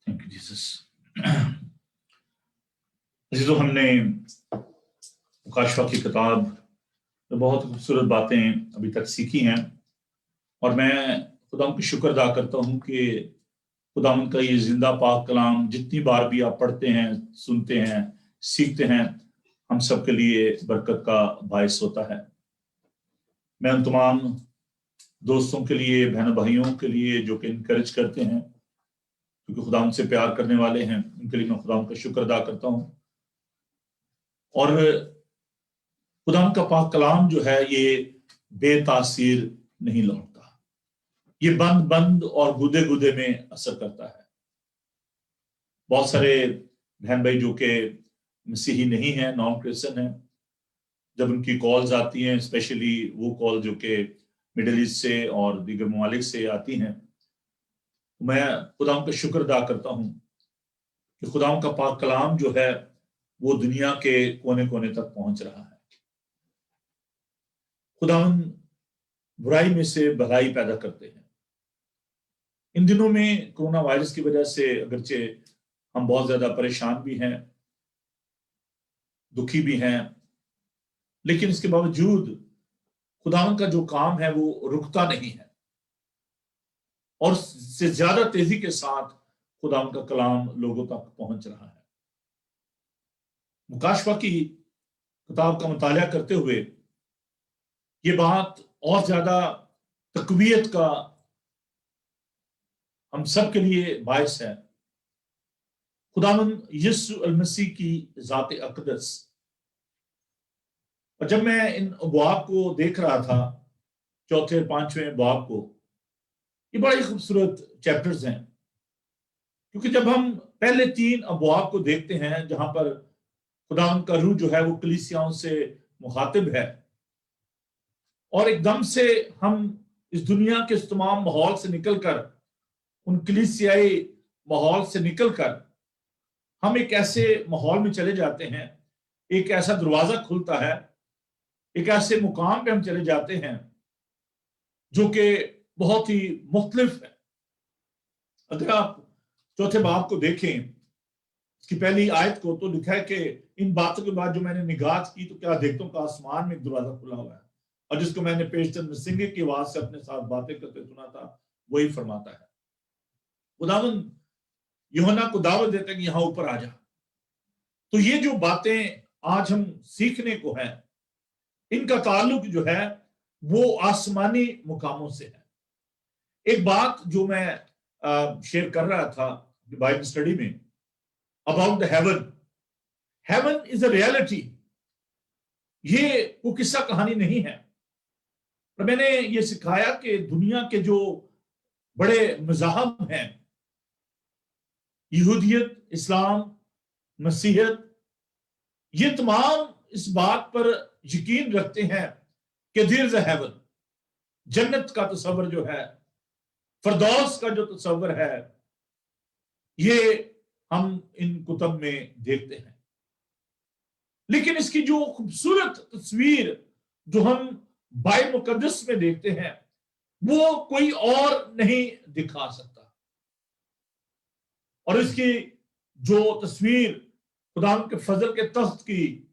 Thank you, Jesus. अजीजों, हमने मुकाशवा की किताब में बहुत खूबसूरत बातें अभी तक सीखी हैं, और मैं खुदावंद की शुक्र अदा करता हूँ कि खुदावंद का ये जिंदा पाक कलाम जितनी बार भी आप पढ़ते हैं, सुनते हैं, सीखते हैं, हम सब के लिए बरकत का बायस होता है। मैं उन तमाम दोस्तों के लिए, बहनों भाइयों के लिए जो कि इनकरेज करते हैं, क्योंकि खुदावंद से प्यार करने वाले हैं, उनके लिए मैं खुदावंद का शुक्र अदा करता हूँ। और खुदावंद का पाक कलाम जो है ये बेतासीर नहीं लौटता, ये बंद बंद और गुदे गुदे में असर करता है। बहुत सारे बहन भाई जो कि मसीही नहीं है, नॉन क्रिश्चियन है, जब उनकी कॉल्स आती हैं, स्पेशली वो कॉल जो कि मिडिल ईस्ट से और दीगर ममालिक से आती हैं, मैं खुदावंद का शुक्र अदा करता हूँ कि खुदावंद का पाक कलाम जो है वो दुनिया के कोने कोने तक पहुंच रहा है। खुदावंद बुराई में से भलाई पैदा करते हैं। इन दिनों में कोरोना वायरस की वजह से अगरचे हम बहुत ज्यादा परेशान भी हैं, दुखी भी हैं, लेकिन इसके बावजूद खुदावंद का जो काम है वो रुकता नहीं है, और से ज्यादा तेजी के साथ खुदावंद का कलाम लोगों तक पहुंच रहा है। मुकाशवा की किताब का मुताला करते हुए ये बात और ज्यादा तकवीयत का हम सब के लिए बायस है। खुदावंद यीशु अल मसीह की जात अक़दस, और जब मैं इन अबवाब को देख रहा था, चौथे और पांचवें अबवाब को, ये बड़े खूबसूरत चैप्टर्स हैं, क्योंकि जब हम पहले 3 अबवाब को देखते हैं जहां पर खुदावंद का रूह जो है वो कलीसियाओं से मुखातिब है, और एकदम से हम इस दुनिया के इस तमाम माहौल से निकलकर, उन कलीसियाई माहौल से निकलकर हम एक ऐसे माहौल में चले जाते हैं, एक ऐसा दरवाजा खुलता है, एक ऐसे मुकाम पे हम चले जाते हैं जो कि बहुत ही मुख्तलिफ है। अगर आप चौथे बाब को देखें, इसकी पहली आयत को, तो लिखा है कि इन बातों के बाद जो मैंने निगाह की तो क्या देखता हूं कि आसमान में एक दरवाजा खुला हुआ है, और जिसको मैंने पेशचंद सिंह की आवाज से अपने साथ बातें करते सुना था, वही फरमाता है। खुदावंद यूहन्ना को दावत देते हैं कि यहां ऊपर आ जा। तो ये जो बातें आज हम सीखने को है, इनका ताल्लुक जो है वो आसमानी मुकामों से है। एक बात जो मैं शेयर कर रहा था बाइबल स्टडी में about the haven, heaven is a reality, ये कोई किस्सा कहानी नहीं है। और मैंने ये सिखाया कि दुनिया के जो बड़े मज़ाहब हैं, यहूदियत, इस्लाम, मसीहत, ये तमाम इस बात पर यकीन रखते हैं कि देयर इज अ हेवन, जन्नत का तस्वर जो है, फरदौस का जो तस्वर है, ये हम इन कुतब में देखते हैं। लेकिन इसकी जो खूबसूरत तस्वीर जो हम बाइबल मुकद्दस में देखते हैं, वो कोई और नहीं दिखा सकता। और इसकी जो तस्वीर खुदा के फजल के तख्त की,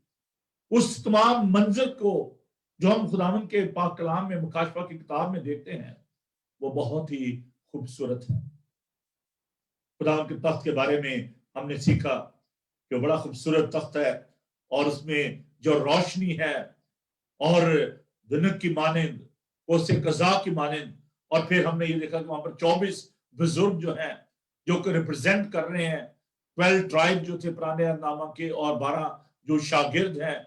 उस तमाम मंजर को जो हम खुदावंद के पाक कलाम में मुकाशफा की किताब में देखते हैं वो बहुत ही खूबसूरत है। खुदावंद के तख्त के बारे में हमने सीखा कि वो बड़ा खूबसूरत तख्त है और उसमें जो रोशनी है और दिनक की मानंद, कोसे कज़ा की मानंद, और फिर हमने ये देखा कि वहां पर 24 बुजुर्ग जो हैं जो कि रिप्रेजेंट कर रहे हैं 12 ट्राइब जो थे पुराने नामा के, और 12 जो शागिर्द हैं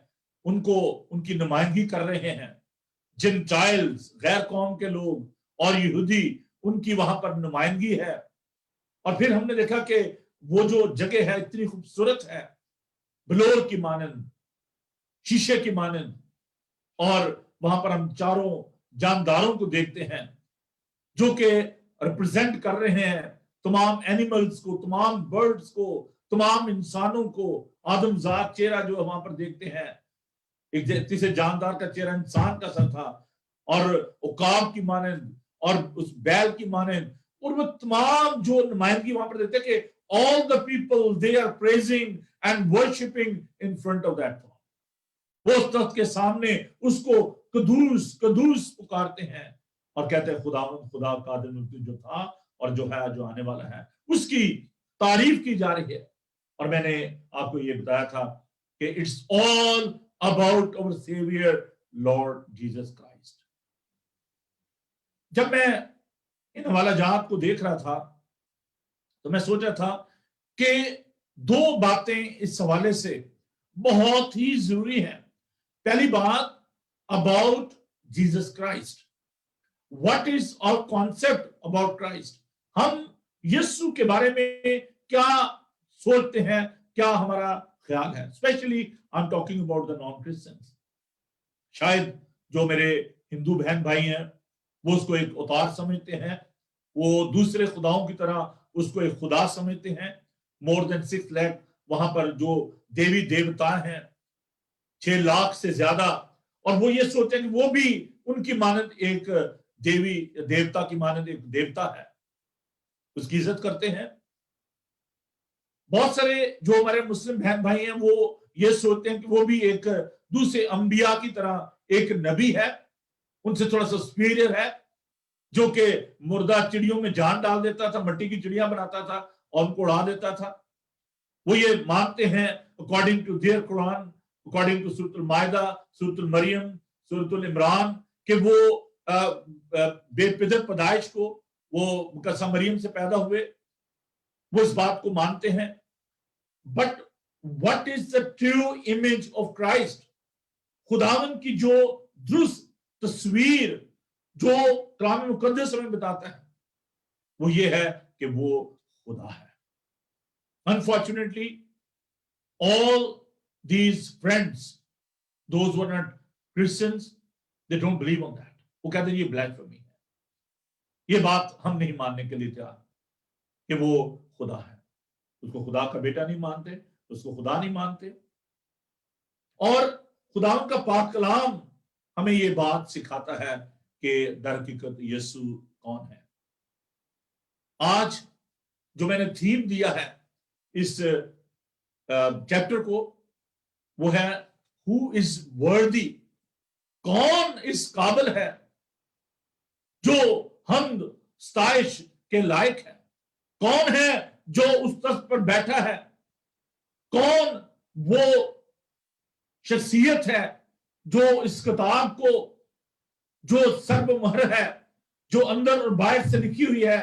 उनको उनकी नुमाइंदगी कर रहे हैं। जेंटाइल्स, गैर कौम के लोग और यहूदी, उनकी वहां पर नुमाइंदगी है। और फिर हमने देखा कि वो जो जगह है इतनी खूबसूरत है, बिलोर की मानंद, शीशे की मानंद, और वहां पर हम चारों जानदारों को देखते हैं जो कि रिप्रेजेंट कर रहे हैं तमाम एनिमल्स को, तमाम बर्ड्स को, तमाम इंसानों को। आदमजात चेहरा जो वहां पर देखते हैं, एक तीसरे जानदार का चेहरा इंसान का सा था, और उकाब की मानंद और उस बैल की मानंद, और वो तमाम जो नुमाइंदगी वहां पर देखते हैं कि all the people they are praising and worshiping in front of that throne। वो उस तख्त के सामने उसको कदूस कदूस पुकारते हैं और कहते हैं खुदावंद खुदा कादिर जो था और जो है जो आने वाला है उसकी तारीफ की जा रही है। और मैंने आपको ये बताया था कि it's all about our saviour Lord Jesus Christ. जब मैं इन हवाला जात को देख रहा था तो मैं सोचा था कि दो बातें इस हवाले से बहुत ही जरूरी हैं। पहली बात, about Jesus Christ, what is our concept about Christ. हम यीशु के बारे में क्या सोचते हैं, क्या हमारा ख्याल है। Specially I am talking about the non Christians. शायद जो मेरे हिंदू बहन भाई हैं वो उसको एक अवतार समझते हैं, वो दूसरे खुदाओं की तरह उसको एक खुदा समझते हैं। मोर देन 6 लाख वहां पर जो देवी देवता हैं 6 लाख से ज्यादा, और वो ये सोचते हैं कि वो भी उनकी मानद एक देवी देवता की मानद एक देवता है, उसकी इज्जत करते हैं। बहुत सारे जो हमारे मुस्लिम बहन भाई हैं वो ये सोचते हैं कि वो भी एक दूसरे अंबिया की तरह एक नबी है, उनसे थोड़ा सा सुपीरियर है, जो कि मुर्दा चिड़ियों में जान डाल देता था, मिट्टी की चिड़िया बनाता था और उनको उड़ा देता था। वो ये मानते हैं according to their Quran, according to सूरतुल मायदा, सूरतुल मरियम, सूरतुल इमरान, कि वो बेपिदर पैदाइश को वो मुकद्दसा मरियम से पैदा हुए, वो इस बात को मानते हैं। But what is the true image of Christ. खुदावन की जो दुरुस्त तस्वीर जो कलाम मुकद्दस में बताता है वो ये है कि वो खुदा है। Unfortunately all these friends, those who are not Christians, they don't believe on that। वो कहते हैं ये blasphemy है, ये बात हम नहीं मानने के लिए तैयार कि वो खुदा है। उसको खुदा का बेटा नहीं मानते, उसको खुदा नहीं मानते। और खुदा का पाक कलाम हमें ये बात सिखाता है कि दर हकीकत यीशु कौन है। आज जो मैंने थीम दिया है इस चैप्टर को वो है हु इज वर्दी, कौन इस काबिल है जो हमद स्ताइश के लायक है, कौन है जो उस तख्त पर बैठा है, कौन वो शख्सियत है जो इस किताब को जो सर्वमोहर है, जो अंदर और बाहर से लिखी हुई है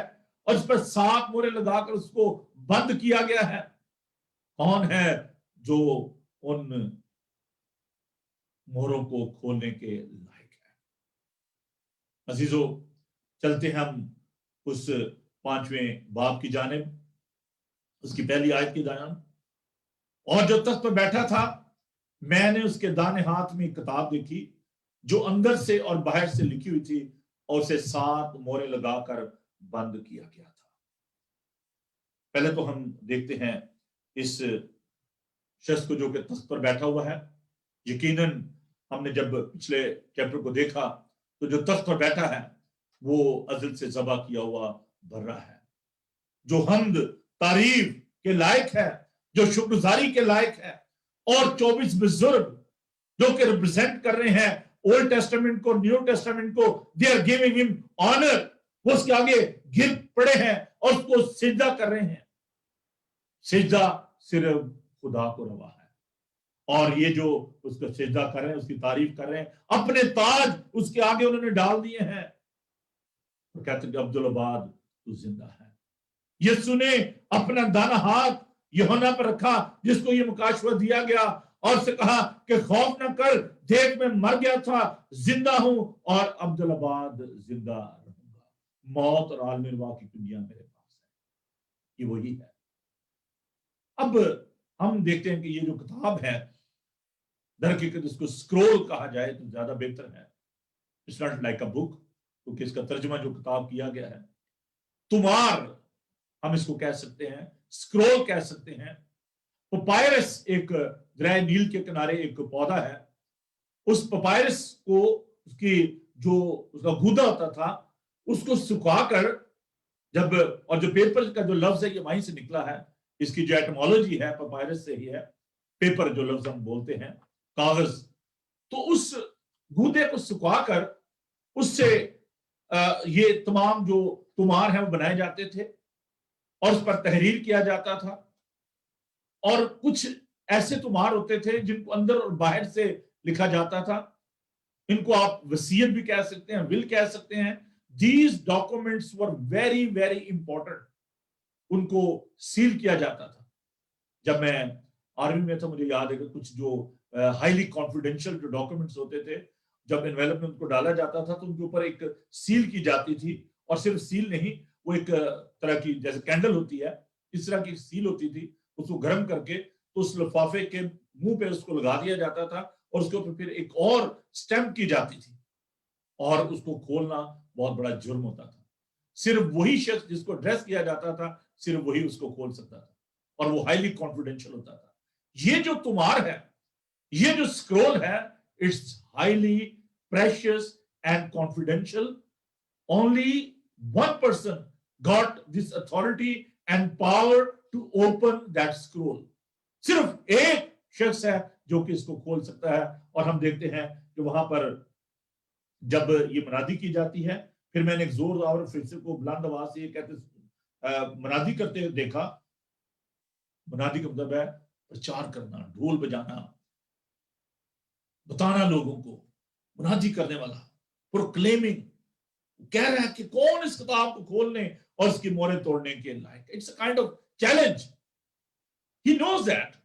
और इस पर 7 मोहरें लगाकर उसको बंद किया गया है, कौन है जो उन मोहरों को खोलने के लायक है। अजीजों, चलते हैं हम उस 5वें बाब की जानिब, उसकी पहली आयत की जानिब। और जो तख्त पर बैठा था मैंने उसके दाने हाथ में एक किताब देखी जो अंदर से और बाहर से लिखी हुई थी और उसे 7 मोहरें लगाकर बंद किया गया था। पहले तो हम देखते हैं इस शख्स को जो कि तख्त पर बैठा हुआ है। यकीनन हमने जब पिछले चैप्टर को देखा तो जो तख्त पर बैठा है वो अज़ल से ज़बा किया हुआ बर्रा है, जो हमद तारीफ के लायक है, जो शुक्रगुजारी के लायक है। और 24 बुजुर्ग जो कि रिप्रेजेंट कर रहे हैं ओल्ड टेस्टामेंट को, न्यू टेस्टामेंट को, they are giving him honour, वो उसके आगे गिर पड़े हैं और उसको सिजदा कर रहे हैं। सिजदा सिर्फ खुदा को रवा है, और ये जो उसको सिजदा कर रहे हैं, उसकी तारीफ कर रहे हैं, अपने ताज उसके आगे उन्होंने डाल दिए हैं, तो कहते हैं कि अब्दुल अबाद तू जिंदा है। यीशु ने अपना दाना हाथ यूहन्ना पर रखा, जिसको ये मुकाशवा दिया गया, और उससे कहा कि खौफ न कर, देख मैं मर गया था, जिंदा हूं, और अब्दुल अबाद जिंदा रहूंगा। मौत और आलम अरवाह की कुंजियां मेरे पास है। ये वही है। अब हम देखते हैं कि ये जो किताब है, दरहकीकत इसको स्क्रोल कहा जाए तो ज्यादा बेहतर है। It's not like a book, क्योंकि इसका तर्जुमा जो किताब किया गया है, तुमार हम इसको कह सकते हैं, स्क्रोल कह सकते हैं। पपायरस एक दरिया नील के किनारे एक पौधा है, उस पपायरस को, उसकी जो उसका गूदा होता था, उसको सुखाकर जब, और जो पेपर का जो लफ्ज है ये वहीं से निकला है, इसकी जो एटमोलॉजी है पपायरस से ही है, पेपर जो लफ्ज हम बोलते हैं, कागज। तो उस गूदे को सुखाकर उससे ये तमाम जो तुमार हैं वो बनाए जाते थे, और उस पर तहरीर किया जाता था। और कुछ ऐसे तुमार होते थे जिनको अंदर और बाहर से लिखा जाता था। इनको आप वसीयत भी कह सकते हैं, विल कह सकते हैं। These documents were very very important. उनको सील किया जाता था। जब मैं आर्मी में था, मुझे याद है कि कुछ जो हाईली कॉन्फिडेंशियल जो डॉक्यूमेंट्स होते थे, जब एनवेलप में उनको डाला जाता था तो उनके ऊपर एक सील की जाती थी, और सिर्फ सील नहीं, वो एक तरह की जैसे कैंडल होती है, इस तरह की सील होती थी, उसको गर्म करके तो उस लिफाफे के मुंह पे उसको लगा दिया जाता था, और उसके ऊपर फिर एक और स्टैंप की जाती थी, और उसको खोलना बहुत बड़ा जुर्म होता था। सिर्फ वही शख्स जिसको ड्रेस किया जाता था, सिर्फ वही उसको खोल सकता था, और वो हाईली कॉन्फिडेंशियल होता था। ये जो तुमार है, ये जो स्क्रोल है, it's highly precious and confidential. Only one person got this authority and power to open that scroll. सिर्फ एक शख्स है जो कि इसको खोल सकता है। और हम देखते हैं कि वहां पर जब ये मनादी की जाती है, फिर मैंने एक जोरदार फरिश्ते को बुलंद आवाज से ये कहते मनादी करते हुए देखा। मनादी का मतलब है प्रचार करना, ढोल बजाना, बताना लोगों को, मुनादी करने वाला, प्रोक्लेमिंग। कह रहा है कि कौन इस किताब को खोलने और इसकी मोहरें तोड़ने के लायक। It's a kind of challenge, he knows that.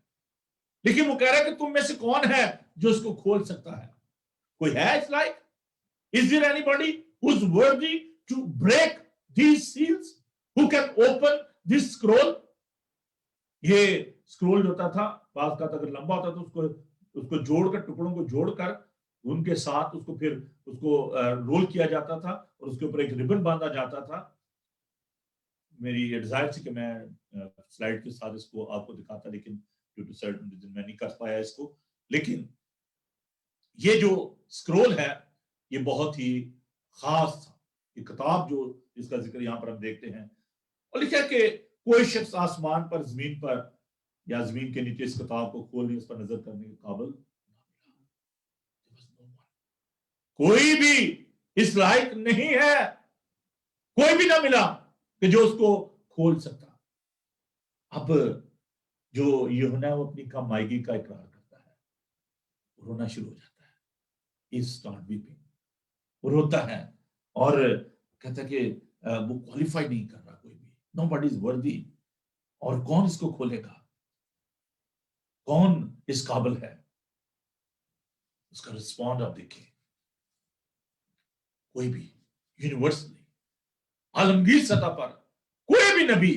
लेकिन वो कह रहा है कि तुम में से कौन है जो इसको खोल सकता है? कोई है? It's like, is there anybody who is worthy to break these seals, who can open this scroll? ये स्क्रोल होता था, बात का अगर लंबा होता तो उसको जोड़कर, टुकड़ों को जोड़कर उनके साथ उसको फिर उसको रोल किया जाता था, और उसके ऊपर एक रिबन बांधा जाता था। मेरी ये डिजायर थी कि मैं स्लाइड के साथ इसको आपको दिखाता, लेकिन ड्यू टू सर्टेन रीजन मैं नहीं कर पाया इसको। लेकिन ये जो स्क्रोल है ये बहुत ही खास था। ये किताब जो इसका जिक्र यहाँ पर हम देखते हैं, और लिखा है कि कोई शख्स आसमान पर, जमीन पर या जमीन के नीचे इस किताब को खोलने, इस पर नजर करने के काबिल ना मिला। कोई भी इस लायक नहीं है, कोई भी ना मिला कि जो उसको खोल सकता। अब जो यूहन्ना है वो अपनी कमाईगी का इकरार करता है, रोना शुरू हो जाता है। ही स्टार्ट वीपिंग, वो रोता है और कहता है कि वो क्वालिफाई नहीं कर रहा कोई भी, नोबडी इज वर्दी। और कौन इसको खोलेगा? कौन इस काबिल है? उसका रिस्पॉन्ड आप देखिए, कोई भी यूनिवर्सली, आलमगीर सतह पर कोई भी नबी,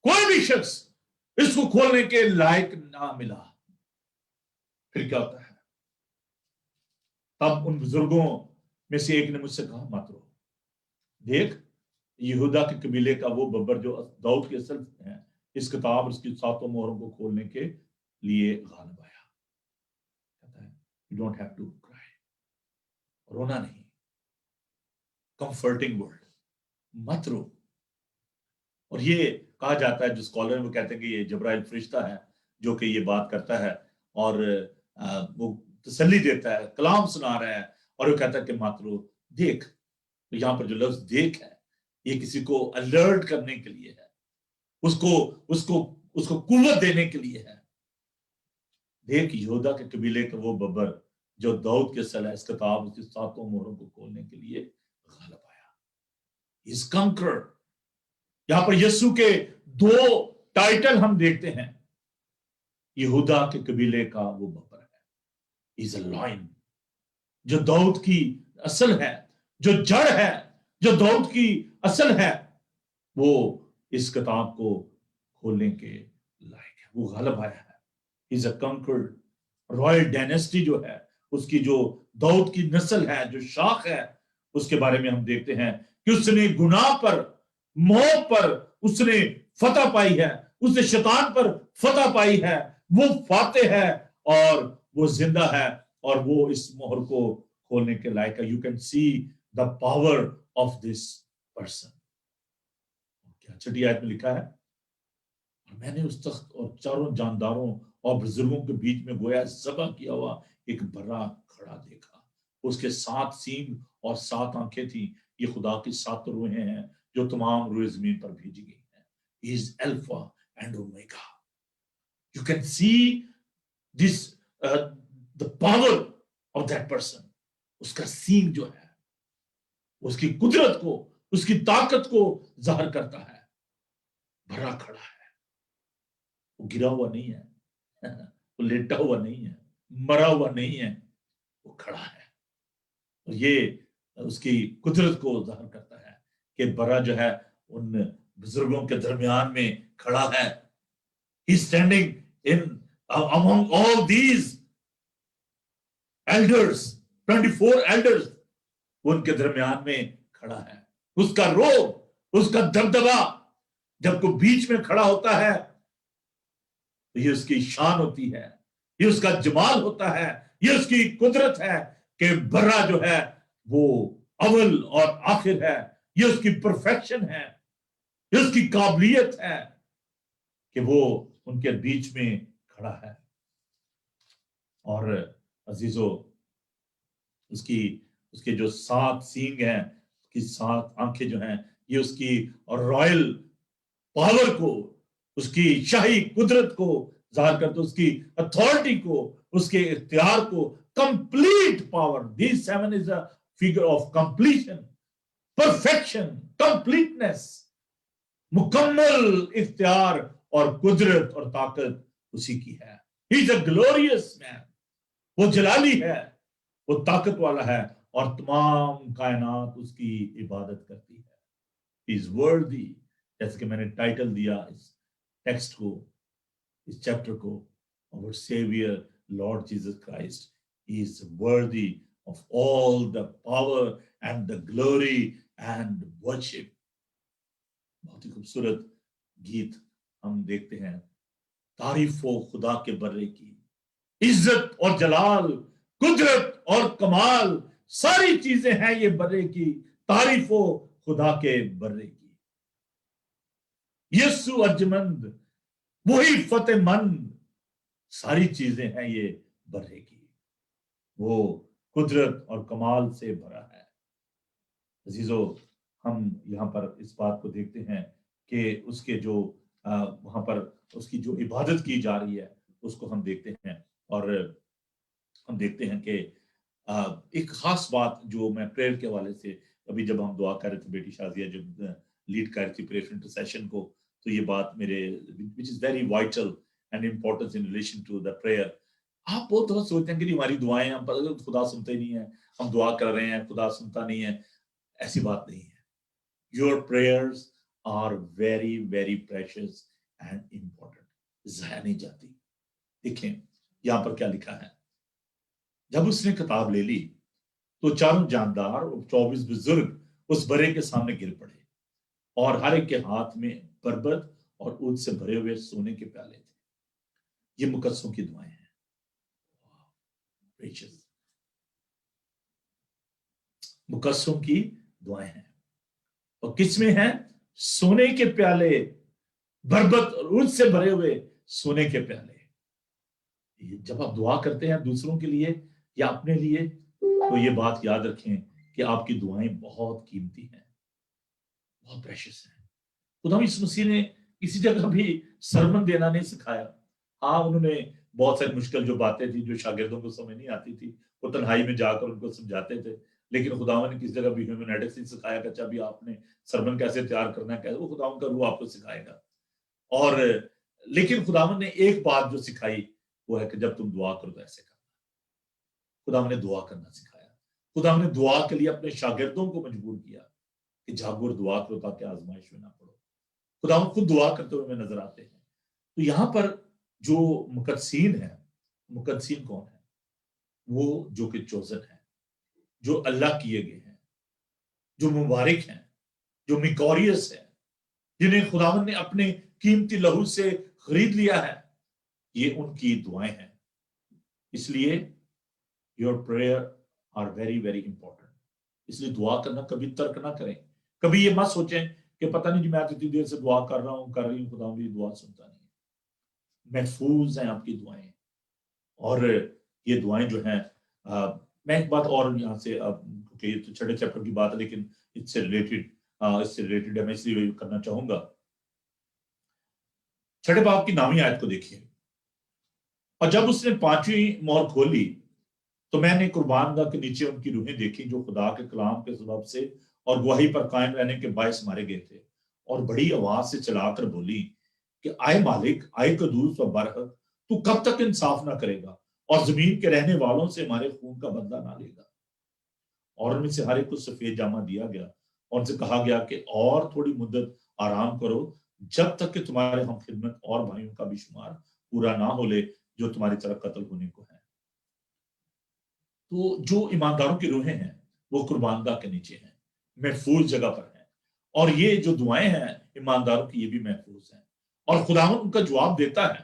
कोई भी शख्स इसको खोलने के लायक ना मिला। फिर क्या होता है? तब उन बुजुर्गों में से एक ने मुझसे कहा, मत रो, देख यहूदा के कबीले का वो बब्बर जो दाऊद के असल है, इस किताब उसकी 7 मोहरों को खोलने के लिए गालिब आया। कहता है, you don't have to cry, रोना नहीं, कंफर्टिंग वर्ड, मत रो। और ये कहा जाता है, जो स्कॉलर वो कहते हैं कि ये जब्राइल फरिश्ता है जो कि ये बात करता है, और वो तसल्ली देता है, कलाम सुना रहा है, और वो कहता है कि मात्र देख। तो यहाँ पर जो लफ्ज देख है ये किसी को अलर्ट करने के लिए है, उसको उसको उसको कुव्वत देने के लिए है। देख यहूदा के कबीले का वो बब्बर जो दाऊद के सलाइस किताब उसकी 7 मोहरों को खोलने के लिए गालिब आया। इस कंकर्ड। यहां पर यीशु के 2 टाइटल हम देखते हैं। यहूदा के कबीले का वो बब्बर है, इज अ लायन, जो दाऊद की असल है, जो जड़ है, जो दाऊद की असल है, वो इस किताब को खोलने के लायक है। वो गालिब आया है। Is a conquered. Royal dynasty जो है, उसकी जो दाऊद की नस्ल है, जो शाख है, उसके बारे में हम देखते हैं कि उसने गुनाह पर, मौत पर उसने फतह पाई है, उसने शैतान पर फतह पाई है। वो फातेह है और वो जिंदा है और वो इस मोहर को खोलने के लायक है। You can see the power of this person. क्या 6 आयत में लिखा है, और मैंने उस तख्त और चारों जानदारों और बुजुर्गों के बीच में गोया ज़बह किया हुआ एक बर्रा खड़ा देखा। उसके 7 सींग और 7 आंखें थी। ये खुदा की 7 रूहें हैं जो तमाम रूहें जमीन पर भेजी गई हैं। He is Alpha and Omega. You can see this the power of that person. उसका सींग जो है उसकी कुदरत को, उसकी ताकत को जाहिर करता है। भरा खड़ा है, वो गिरा हुआ नहीं है, वो लेटा हुआ नहीं है, मरा हुआ नहीं है, वो खड़ा है। और ये उसकी कुदरत को जाहिर करता है कि बरा जो है उन बुजुर्गों के दरमियान में खड़ा है। He is standing in among all these elders, 24 elders, उनके दरमियान में खड़ा है। उसका रोब, उसका दबदबा जब कोई बीच में खड़ा होता है तो ये उसकी शान होती है, ये उसका जमाल होता है, ये उसकी कुदरत है कि बर्रा जो है वो अव्वल और आखिर है। ये उसकी परफेक्शन है, ये उसकी काबिलियत है कि वो उनके बीच में खड़ा है। और अजीजो, उसके जो 7 सींग हैं, उसकी 7 आंखें जो हैं, ये उसकी रॉयल पावर को, उसकी शाही कुदरत को जाहिर करते, उसकी अथॉरिटी को, उसके इख्तियार को, complete power. This 7 is a figure of completion, perfection, completeness. मुकम्मल इख्तियार और कुदरत और ताकत उसी की है। He is a glorious man. वो जलाली है, वो ताकत वाला है और तमाम कायनात उसकी इबादत करती है। ही इज वर्दी, जैसे कि मैंने टाइटल दिया इस टेक्स्ट को, इस चैप्टर को, our saviour Lord Jesus Christ. He is worthy of all the power and the glory and worship. बहुत ही खूबसूरत गीत हम देखते हैं। तारीफ हो खुदा के बर्रे की, इज्जत और जलाल, कुदरत और कमाल, सारी चीजें हैं ये बर्रे की। तारीफ हो खुदा के बर्रे की। यीशु अर्जमंद, वही फतेहमंद, सारी चीजें हैं ये बर्रे की। वो कुदरत और कमाल से भरा है। अजीजो, हम यहाँ पर इस बात को देखते हैं कि उसके जो वहां पर उसकी जो इबादत की जा रही है उसको हम देखते हैं। और हम देखते हैं कि एक खास बात जो मैं प्रेयर के हवाले से, अभी जब हम दुआ कर रहे थे, बेटी शाजिया जब लीड कर रही थी प्रेयर इंटरसेशन को, तो ये बात मेरे which is very vital and important in relation to the prayer. आप बहुत दफा सोचते हैं कि हमारी दुआएं हम पर खुदा सुनते ही नहीं है, हम दुआ कर रहे हैं खुदा सुनता नहीं है। ऐसी बात नहीं है। Your prayers are very very precious and important, ज़ाया नहीं जाती। देखें यहां पर क्या लिखा है। जब उसने किताब ले ली तो चारों जानदार और 24 बुजुर्ग उस बरे के सामने गिर पड़े और हर एक के हाथ में बरबत और ऊद से भरे हुए सोने के प्याले थे। ये मुकद्दसों की दुआएं हैं। मुकद्दसों की दुआएं हैं। और किसमें है? सोने के प्याले, बरबत और ऊद से भरे हुए सोने के प्याले। जब आप दुआ करते हैं दूसरों के लिए या अपने लिए, تو یہ بات یاد رکھیں کہ آپ کی دعائیں بہت قیمتی ہیں, بہت پریشس ہیں. خدا یسوع مسیح نے کسی جگہ بھی سرمن دینا نہیں سکھایا. ہاں انہوں نے بہت ساری مشکل جو باتیں تھی جو شاگردوں کو سمجھ نہیں آتی تھی وہ تنہائی میں جا کر ان کو سمجھاتے تھے, لیکن خداوند نے کسی جگہ بھی ہیومینٹکس نہیں سکھایا کہ اچھا بھی آپ نے سرمن کیسے تیار کرنا ہے, وہ خداوند کا روح آپ کو سکھائے گا. اور لیکن خداوند نے ایک بات جو سکھائی وہ ہے کہ جب تم دعا کرو تو ایسے کرنا. خداوند نے دعا کرنا سکھایا. خداوند نے دعا کے لیے اپنے شاگردوں کو مجبور کیا کہ جاگو اور دعا کرو تاکہ آزمائش میں نہ پڑو. خداوند خود دعا کرتے ہوئے ہمیں نظر آتے ہیں. تو یہاں پر جو مقدسین ہیں, مقدسین کون ہیں؟ وہ جو کہ چوزن ہیں, جو اللہ کیے گئے ہیں, جو مبارک ہیں, جو میکوریس ہیں, جنہیں خداوند نے اپنے قیمتی لہو سے خرید لیا ہے. یہ ان کی دعائیں ہیں. اس لیے your prayer are very very important. اس لیے دعا کرنا کبھی ترک نہ کریں. کبھی یہ مت سوچیں کہ پتہ نہیں جی میں اتنی دیر سے دعا کر رہا ہوں, کر رہی ہوں, خداوند یہ دعا سنتا نہیں. محفوظ ہیں آپ کی دعائیں. اور یہ دعائیں جو ہیں میں ایک بات اور یہاں سے کیونکہ یہ تو چھٹے چیپٹر کی بات ہے لیکن اس سے ریلیٹڈ ہے, میں اس لیے کرنا چاہوں گا. چھٹے باب کی 9ویں آیت کو دیکھیے. اور جب اس نے 5ویں مہر کھولی تو میں نے قربان گاہ کے نیچے ان کی روحیں دیکھی جو خدا کے کلام کے سبب سے اور گواہی پر قائم رہنے کے باعث مارے گئے تھے, اور بڑی آواز سے چلا کر بولی کہ آئے مالک, آئے قدوس و برحق, تو کب تک انصاف نہ کرے گا اور زمین کے رہنے والوں سے ہمارے خون کا بدلہ نہ لے گا. اور ان میں سے ہر ایک کو سفید جامہ دیا گیا اور ان سے کہا گیا کہ اور تھوڑی مدت آرام کرو جب تک کہ تمہارے ہم خدمت اور بھائیوں کا بھی شمار پورا نہ ہو لے جو تمہاری طرح قتل ہونے کو ہے. تو جو ایمانداروں کی روحیں ہیں وہ قربان گاہ کے نیچے ہیں, محفوظ جگہ پر ہیں. اور یہ جو دعائیں ہیں ایمانداروں کی یہ بھی محفوظ ہیں, اور خداوند ان کا جواب دیتا ہے,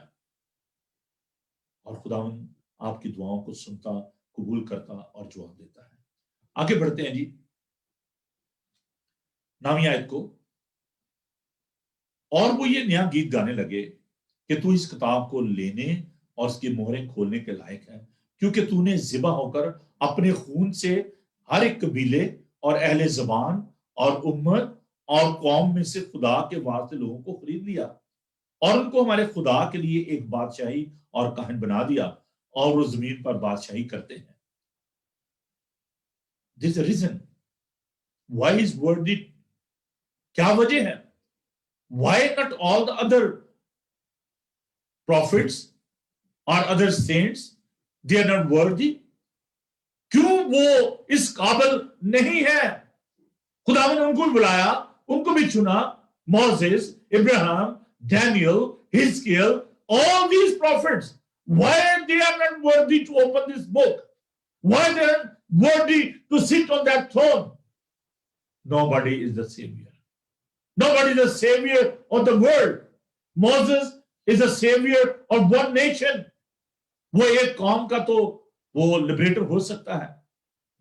اور خداوند آپ کی دعاؤں کو سنتا, قبول کرتا اور جواب دیتا ہے. آگے بڑھتے ہیں جی 9ویں آیت کو. اور وہ یہ نیا گیت گانے لگے کہ تو اس کتاب کو لینے اور اس کی مہریں کھولنے کے لائق ہے, کیونکہ تو نے ذبح ہو کر اپنے خون سے ہر ایک قبیلے اور اہل زبان اور امت اور قوم میں سے خدا کے واسطے لوگوں کو خرید لیا, اور ان کو ہمارے خدا کے لیے ایک بادشاہی اور کاہن بنا دیا, اور وہ زمین پر بادشاہی کرتے ہیں. This is the reason why is worthy. کیا وجہ ہے؟ Why not all the other prophets or other saints, they are not worthy? کیوں وہ اس قابل نہیں ہے؟ خداوند نے ان کو بلایا, ان کو بھی چنا. موسیس, ابراہیم, Daniel, حزقیل, all these prophets, why they are not worthy to open this book? Why they are worthy to sit on that throne? Nobody is the savior. Nobody is the savior of the world. Moses is the savior of one nation. وہ ایک قوم کا تو وہ لبریٹر ہو سکتا ہے.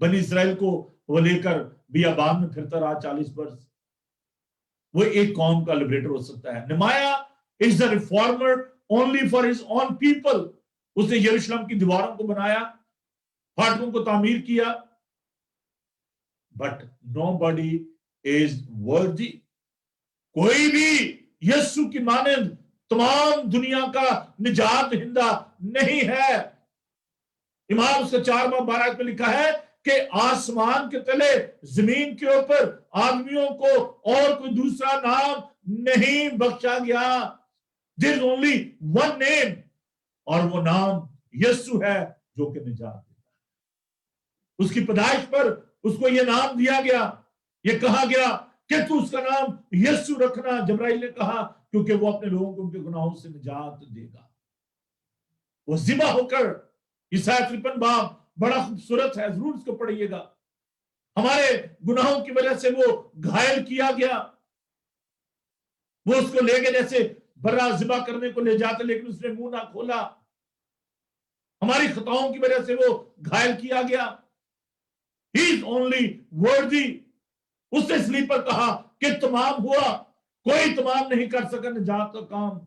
بنی اسرائیل کو وہ لے کر بیابان میں پھرتا رہا 40 برس. وہ ایک قوم کا لبریٹر ہو سکتا ہے. نمایا is the reformer only for his own people. اس نے یروشلم کی دیواروں کو بنایا, فاٹکوں کو تعمیر کیا. But nobody is worthy. کوئی بھی یسوع کی مانند تمام دنیا کا نجات دہندہ نہیں ہے. امام اس کا 4 باب 12 میں لکھا ہے کہ آسمان کے تلے زمین کے اوپر آدمیوں کو اور کوئی دوسرا نام نہیں بخشا گیا. There is only one name, اور وہ نام یسوع ہے جو کہ نجات دیتا ہے. اس کی پیدائش پر اس کو یہ نام دیا گیا, یہ کہا گیا کہ تو اس کا نام یسوع رکھنا. جبرائیل نے کہا کیونکہ وہ اپنے لوگوں کو ان کے گناہوں سے نجات دے گا. وہ ذبح ہو کر, عیسائی 53 باب بڑا خوبصورت ہے, ضرور اس کو پڑھیے گا. ہمارے گناہوں کی وجہ سے وہ گھائل کیا گیا. وہ اس کو لے کے جیسے برا ذبح کرنے کو لے جاتے لیکن اس نے منہ نہ کھولا. ہماری خطاؤں کی وجہ سے وہ گھائل کیا گیا. He is only worthy. اس نے سلیپ پر کہا کہ تمام ہوا, کوئی تمام نہیں کر سکا نجات کا کام.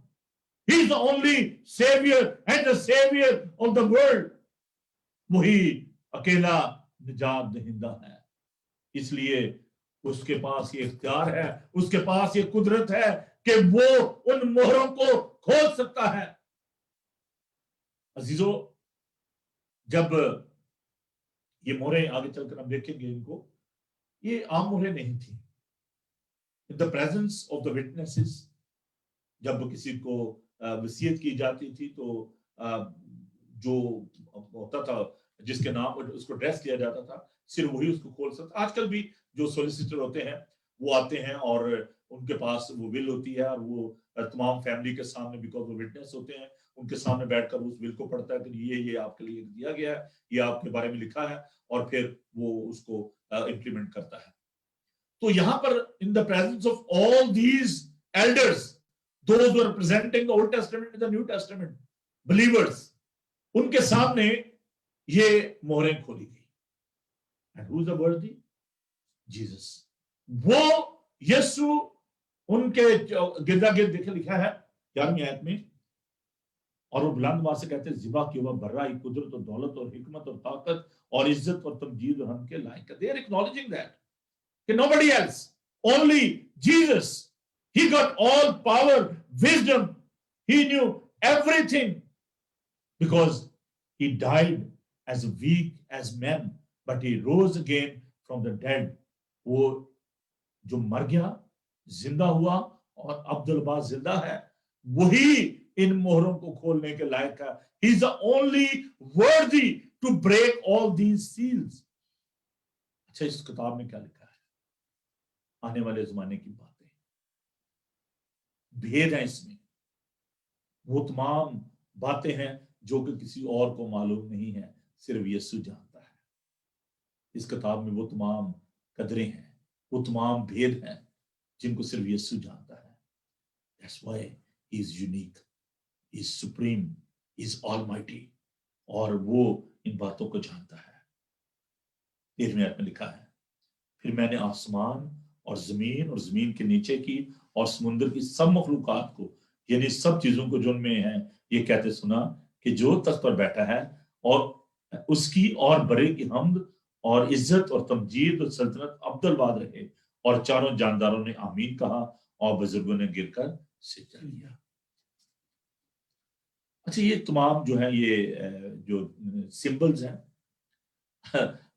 He is the only savior and the savior of the world. وہی اکیلا निजात दहिंदा है, इसलिए उसके पास ये इख्तियार है, उसके पास ये कुदरत है कि वो उन मोहरों को खोल सकता है। अजीजों, जब ये मोहरें आगे चलकर हम देखेंगे इनको, ये आम मोहरें नहीं थी। इन the presence of the witnesses, जब किसी को वसीयत की जाती थी तो जो होता था जिसके नाम पर उसको ड्रेस किया जाता था, सिर्फ वही उसको खोल सकता। आजकल भी जो सोलिसिटर होते हैं वो आते हैं और उनके पास वो विल होती है और वो तमाम फैमिली के सामने, बिकॉज वो विटनेस होते हैं, उनके सामने बैठकर उस विल को पढ़ता है कि ये आपके लिए दिया गया है, ये आपके बारे में लिखा है, और फिर वो उसको इंप्लीमेंट करता है। तो यहां पर in the presence of all these elders, those who are representing the Old Testament and the New Testament believers, उनके सामने ये मोहरें खोली गई। And who is the worthy? Jesus. वो यीशु, उनके गिरदा गिर्द देखे लिखा है 11वीं आयत में, और वो बुलंद आवाज से कहते हैं, ज़िबा की हुआ बर्राई, कुदरत और दौलत और हिकमत और ताकत और इज्जत और तमजीद और हम के लायक है। दे आर एक्नॉलेजिंग दैट कि nobody else, only Jesus. He got all power, wisdom. He knew everything because he died as weak as men, but he rose again from the dead. वो जो मर गया जिंदा हुआ और अब्दुल बाज जिंदा है, वही इन मोहरों को खोलने के लायक है। He is the only worthy to break all these seals. अच्छा, इस किताब में क्या लिखा है? आने वाले जमाने की बातें, भेद है इसमें। वो तमाम बातें हैं जो कि किसी और को मालूम नहीं है, सिर्फ यीशु जानता है। इस किताब में वो तमाम कदरें हैं, वो तमाम भेद हैं जिनको सिर्फ यीशु जानता है। That's why he is unique, he is supreme, he is almighty, और वो इन बातों को जानता है। 13वें आयत में लिखा है, फिर मैंने आसमान और जमीन के नीचे की और समुद्र की सब मखलूकात को, यानी सब चीजों को जो उनमें है, ये कहते सुना कि जो तख्त पर बैठा है और उसकी और बड़े की हम्द और इज्जत और तमजीद और सल्तनत अब्दुल रहे। और चारों जानदारों ने आमीन कहा और बुजुर्गों ने गिरकर सिजदा किया। अच्छा, ये तमाम जो है ये जो सिंबल्स हैं,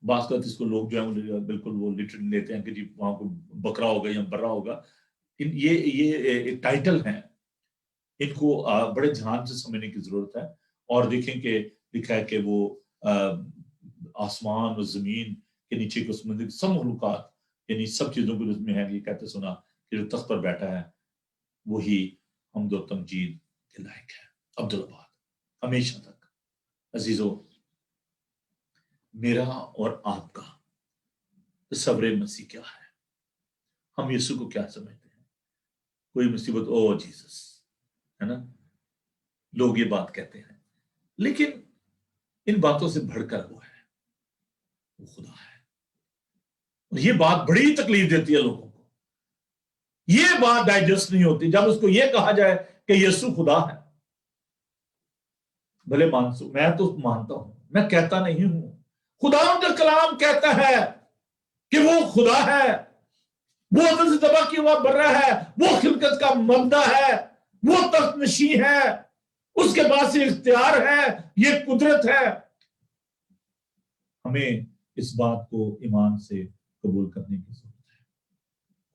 बात इसको लोग जो है बिल्कुल वो लिटरली लेते हैं कि जी वहां को बकरा होगा या बर्रा होगा। ये टाइटल हैं, इनको बड़े ध्यान से समझने की जरूरत है। और देखें कि लिखा है कि वो आसमान और जमीन के नीचे के समुद्र सब मखलूकात, यानी सब चीजों को जिसमें है, ये कहते सुना कि जो तख्त पर बैठा है वही हम्द और तमजीद के लायक है, अब्दुल बाद हमेशा तक। अजीजों, मेरा और आपका तस्वीर मसीह क्या है? हम यीशु को क्या समझते हैं? कोई मुसीबत, ओ जीसस, है ना, लोग ये बात कहते हैं, लेकिन इन बातों से बढ़कर वो है, वो खुदा है। और ये बात बड़ी तकलीफ देती है लोगों को, ये बात डाइजेस्ट नहीं होती जब उसको ये कहा जाए कि यीशु खुदा है। भले मानसू, मैं तो मानता हूं, मैं कहता नहीं हूं, खुदा का कलाम कहता है कि वो खुदा है, वो अदल से दबा किया हुआ बर्रा है, वो खिलकत का मबदा है, वो तख्त नशी है, उसके पास ये इख्तियार है, ये कुदरत है। हमें इस बात को ईमान से कबूल करने की जरूरत है,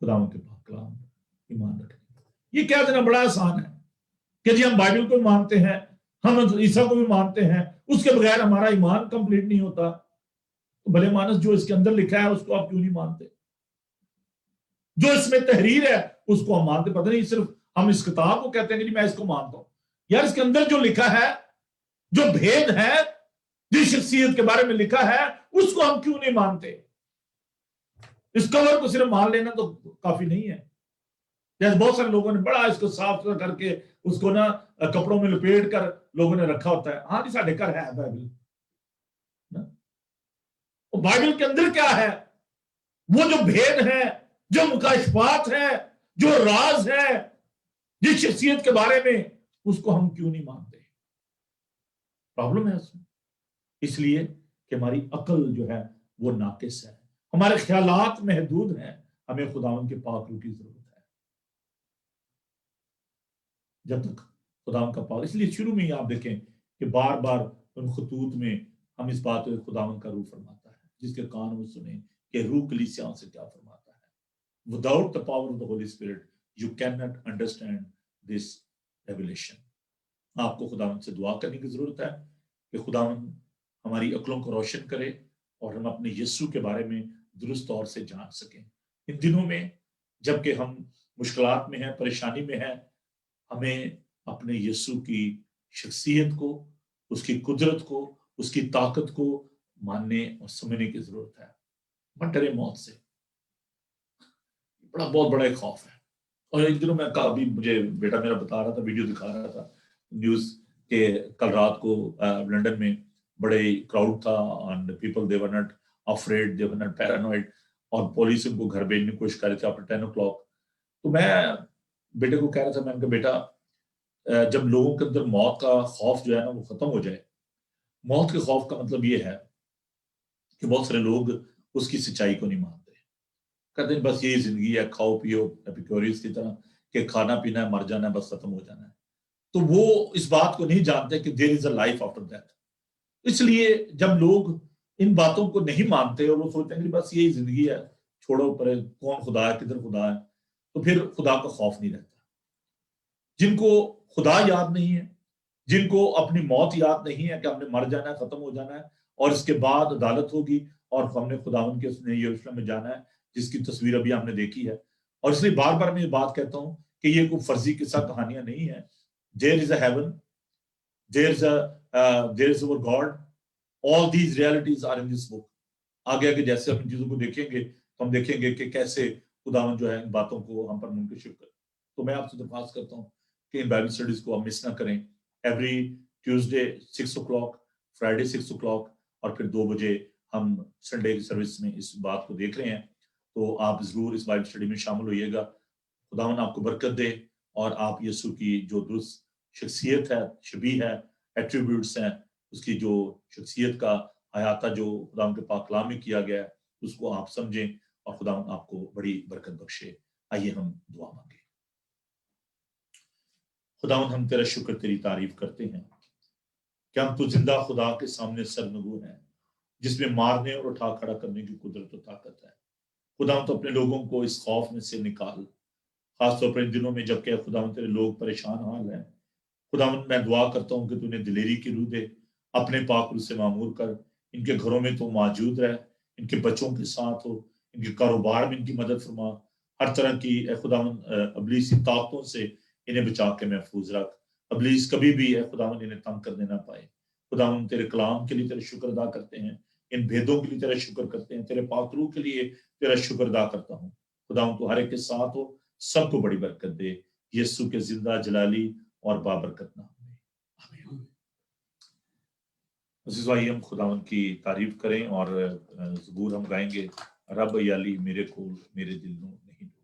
खुदा के पाक कलाम ईमान रखने। ये क्या देना बड़ा आसान है कि जी हम बाइबल को मानते हैं, हम ईसा को भी मानते हैं, उसके बगैर हमारा ईमान कंप्लीट नहीं होता। तो भले मानस, जो इसके अंदर लिखा है उसको आप क्यों नहीं मानते? जो इसमें तहरीर है उसको हम मानते। पता नहीं सिर्फ हम इस किताब को कहते हैं कि मैं इसको मानता हूं, यार इसके अंदर जो लिखा है, जो भेद है, जिस शख्सियत के बारे में लिखा है, उसको हम क्यों नहीं मानते? इस कवर को सिर्फ मान लेना तो काफी नहीं है। जैसे बहुत सारे लोगों ने बड़ा इसको साफ सुथरा करके उसको ना कपड़ों में लपेट कर लोगों ने रखा होता है। हाँ जी, साढ़े घर है बाइबल, बाइबल के अंदर क्या है? वो जो भेद है, जो मुकाशफात है, जो राज है जिस शख्सियत के बारे में, उसको हम क्यों नहीं मानते? प्रॉब्लम है उसमें, इसलिए कि हमारी अकल जो है وہ नाकिस है। हमारे ख्यालात महदूद हैं, हमें खुदावन के पाक रूह की जरूरत है। जब तक खुदावन का पाक, इसलिए शुरू में ही आप देखें कि बार बार उन खतूत में हम इस बात को खुदावन का रूह फरमाता है, जिसके कान वो सुने कि रूह कलीसियाओं से क्या फरमाता है। Without the power of the Holy Spirit, you cannot understand this revelation. आपको खुदावन से दुआ करने की जरूरत है कि खुदावन हमारी अक्लों को रोशन करे और हम अपने यीशु के बारे में दुरुस्त तौर से जान सकें। इन दिनों में जबकि हम मुश्किलात में हैं, परेशानी में हैं, हमें अपने यीशु की शख्सियत को, उसकी कुदरत को, उसकी ताकत को मानने और समझने की जरूरत है। मत डरे मौत से, बहुत बड़ा एक खौफ है। और इन दिनों में अभी मुझे बेटा मेरा बता रहा था, वीडियो दिखा रहा था न्यूज के, कल रात को लंदन में बड़े क्राउड था and people they were not afraid, they were not paranoid, और पुलिस उनको घर भेजने की कोशिश कर रही थी आफ्टर 10 o'clock। तो मैं बेटे को कह रहा था, मैंने कहा बेटा जब लोगों के अंदर मौत का खौफ जो है ना वो खत्म हो जाए, मौत के खौफ का मतलब ये है कि बहुत सारे लोग उसकी सच्चाई को नहीं मानते, कहते हैं बस यही जिंदगी है, खाओ पियो एपिक्योरियस की तरह कि खाना पीना है, मर जाना है, बस खत्म हो जाना है। तो वो इस बात को नहीं जानते कि there is a life after that. इसलिए जब लोग इन बातों को नहीं मानते और वो सोचते हैं कि बस यही जिंदगी है, छोड़ो पर कौन खुदा है, किधर खुदा है, तो फिर खुदा का खौफ नहीं रहता। जिनको खुदा याद नहीं है, जिनको अपनी मौत याद नहीं है कि हमने मर जाना है, खत्म हो जाना है और इसके बाद अदालत होगी और हमने खुदावन के उसने यरूशलेम में जाना है, जिसकी तस्वीर अभी हमने देखी है। और इसलिए बार बार मैं ये बात कहता हूं कि ये कोई फर्जी किस्सा कहानियां नहीं है। There is a heaven, there is our God, all these realities are in this book. आगे आगे जैसे हम चीजों को देखेंगे तो हम देखेंगे कि कैसे खुदावन जो है इन बातों को हम पर मुंकशिफ करे। तो मैं आपसे दरख्वास्त करता हूँ कि इन बाइबल स्टडीज को आप मिस ना करें। Every Tuesday 6 o'clock, Friday 6 o'clock और फिर 2 बजे हम संडे की सर्विस में इस बात को देख रहे हैं। तो आप जरूर इस बाइबल स्टडी में शामिल होइएगा। खुदावन आपको बरकत दे और आप यीशु की जो दुरुस्त शख्सियत है, शबीह है, एट्रीब्यूट्स हैं, उसकी जो शख्सियत का अहाता जो खुदावन के पाक कलाम में किया गया है, उसको आप समझें और खुदावन आपको बड़ी बरकत बख्शे। आइए हम दुआ मांगे। खुदावन हम तेरा शुक्र, तेरी तारीफ करते हैं कि हम तो जिंदा खुदा के सामने सरनगू हैं, जिसमें मारने और उठा खड़ा करने की कुदरत और ताकत है। खुदावन तो अपने लोगों को इस खौफ में से निकाल, खासतौर पर इन दिनों में जबकि खुदावन तेरे लोग परेशान हाल हैं। खुदावन मैं दुआ करता हूँ कि तूने दिलेरी की रूह दे, अपने पाक रूह से मामूर कर, इनके घरों में तो मौजूद रह, इनके बच्चों के साथ हो, इनके कारोबार में इनकी मदद फरमा, हर तरह की खुदावन अबलीसी ताकतों से इन्हें बचा के महफूज रख। अबलीस कभी भी खुदावन इन्हें तंग करने ना पाए। खुदावन तेरे कलाम के लिए तेरे शुक्र अदा करते हैं, इन भेदों के लिए तेरा शुक्र करते हैं, तेरे पाक रूह के लिए तेरा शुक्र अदा करता हूँ। खुदावन तो हर एक के साथ हो, सबको बड़ी बरकत दे, यीशु के जिंदा जलाली और बाबरकत नाम में, आमीन। अज़ीज़ भाई, हम खुदावन की तारीफ करें और ज़बूर हम गाएंगे, रब याली मेरे कोल मेरे दिल नो नहीं दो।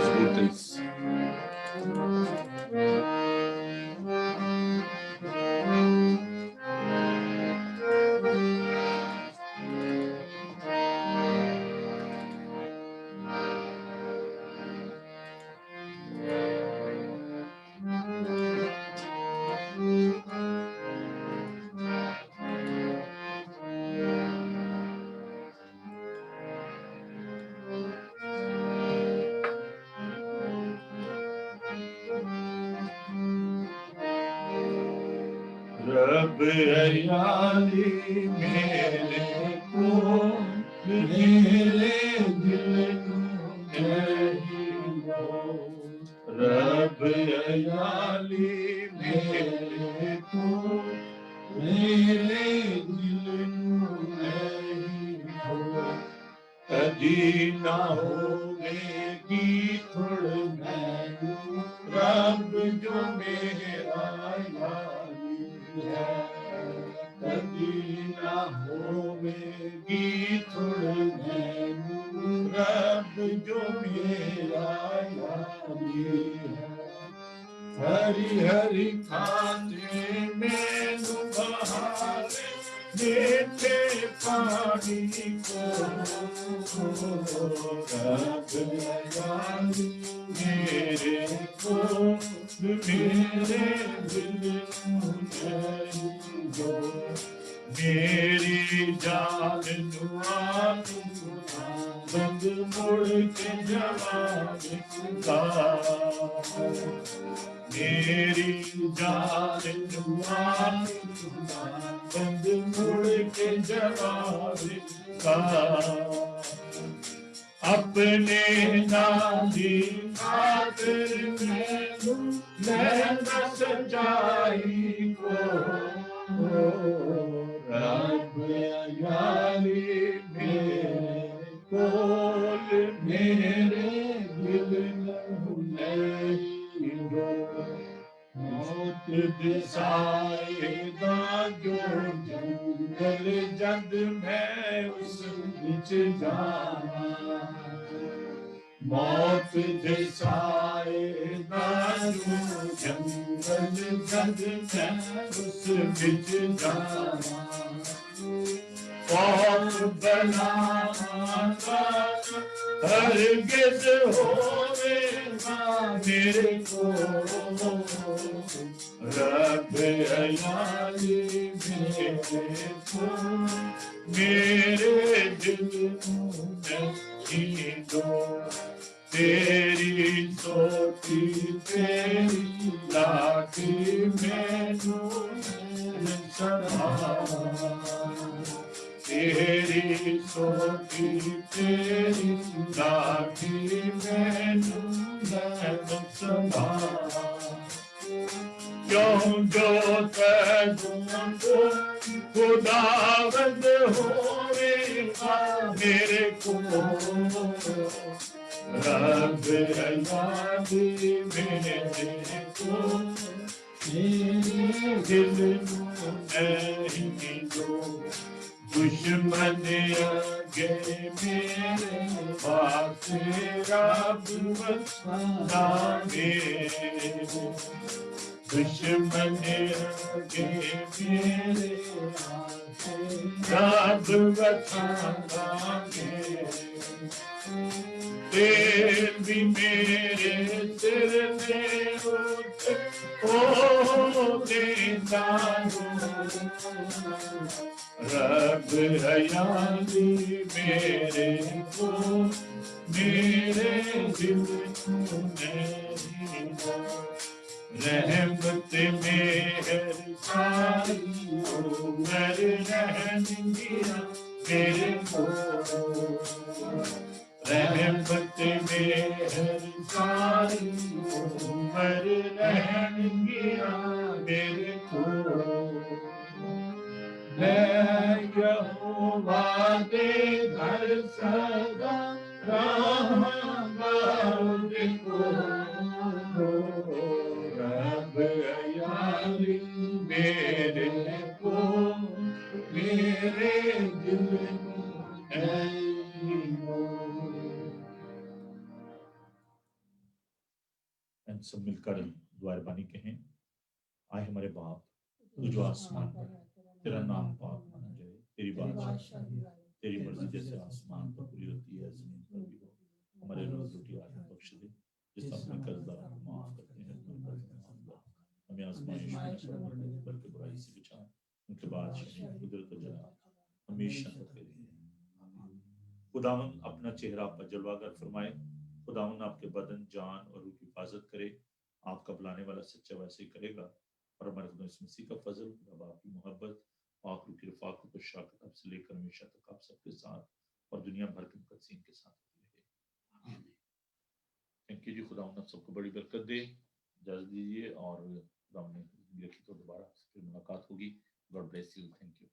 ज़बूर 23। रब याली मेरे को मेरे दिल नहीं दो, रब याली मेरे को मेरे दिल नहीं दो, कदी ना होगी थोड़ मैनू रब जो मेरा याली है, कदी ना होवे हरी हरी खाने मैनू बहारे मीठे पानी को रब यारी मेरे को मेरे दिल को मेरी जान आप बंद मुड़ के जवाब का मेरी जान आप बंद मुड़ के जवाब का अपने नादी खातिर मैं सच्चाई को रब यारी मेरे कोल मेरे दिल नहीं मौत दिसाएगा जो जंगल जद मैं उस बिच जाना मौत दिसाएगा जो जंगल जद मैं उस बिच जाना कौन बनाना हरगिज़ होवेगा मेरे को रब यारी मेरे को मेरे दिल नहीं दो तेरी सोती तेरी लाठी मैनू संभाल तेरी सोती तेरी लाठी मैनू संभाल क्यों जो तू खुदावंद होवेगा मेरे को रब यारी मेरे को मेरे दिल नहीं दो दुश्मन आगे मेरे पास रब बना मेरे दुश्मन आगे मेरे रब बना मेरे तेल भी मेरे सिर में ओ देता रब यारी मेरे को मेरे दिल नहीं रहमत मेहर सारी उमर रहनिया मेरे को रहमत मेहर सारी उमर रहनिया मेरे को मैं यहोवा दे घर सदा रहूंगा को रब यारी मेरे को मेरे दिल सब मिलकर दुआ रबानी कहें आए हमारे बाप तू जो आसमान पर है तेरा नाम पाक माना जाए तेरी बादशाही तेरी मर्जी जैसे आसमान पर पूरी होती है जमीन पर भी हो हमारे रोज रोटी आज हमें बख्श दे जिस अपने कर्जदारों को माफ करते हैं हमें आजमाइश में न पड़ने दे बल्कि बुराई से बचाएं उनके बाद कुदरत और जलाल हमेशा करते रहे खुदावन अपना चेहरा आप पर जलवागर फरमाए खुदावन आपके बदन जान और रूह की हिफाजत करे आपका बुलाने वाला सच्चा वैसे ही करेगा और हमारे खुदा इस मसीह का फजल रब आपकी मोहब्बत पाक रूह की रफाकत और शाकत अब से लेकर हमेशा तक आप सबके साथ और दुनिया भर के मुकद्दसीन के साथ होती रहे थैंक यू जी खुदावन आप सबको बड़ी बरकत दे इजाजत दीजिए और खुदा ने रखी तो दोबारा फिर मुलाकात होगी God bless you thank you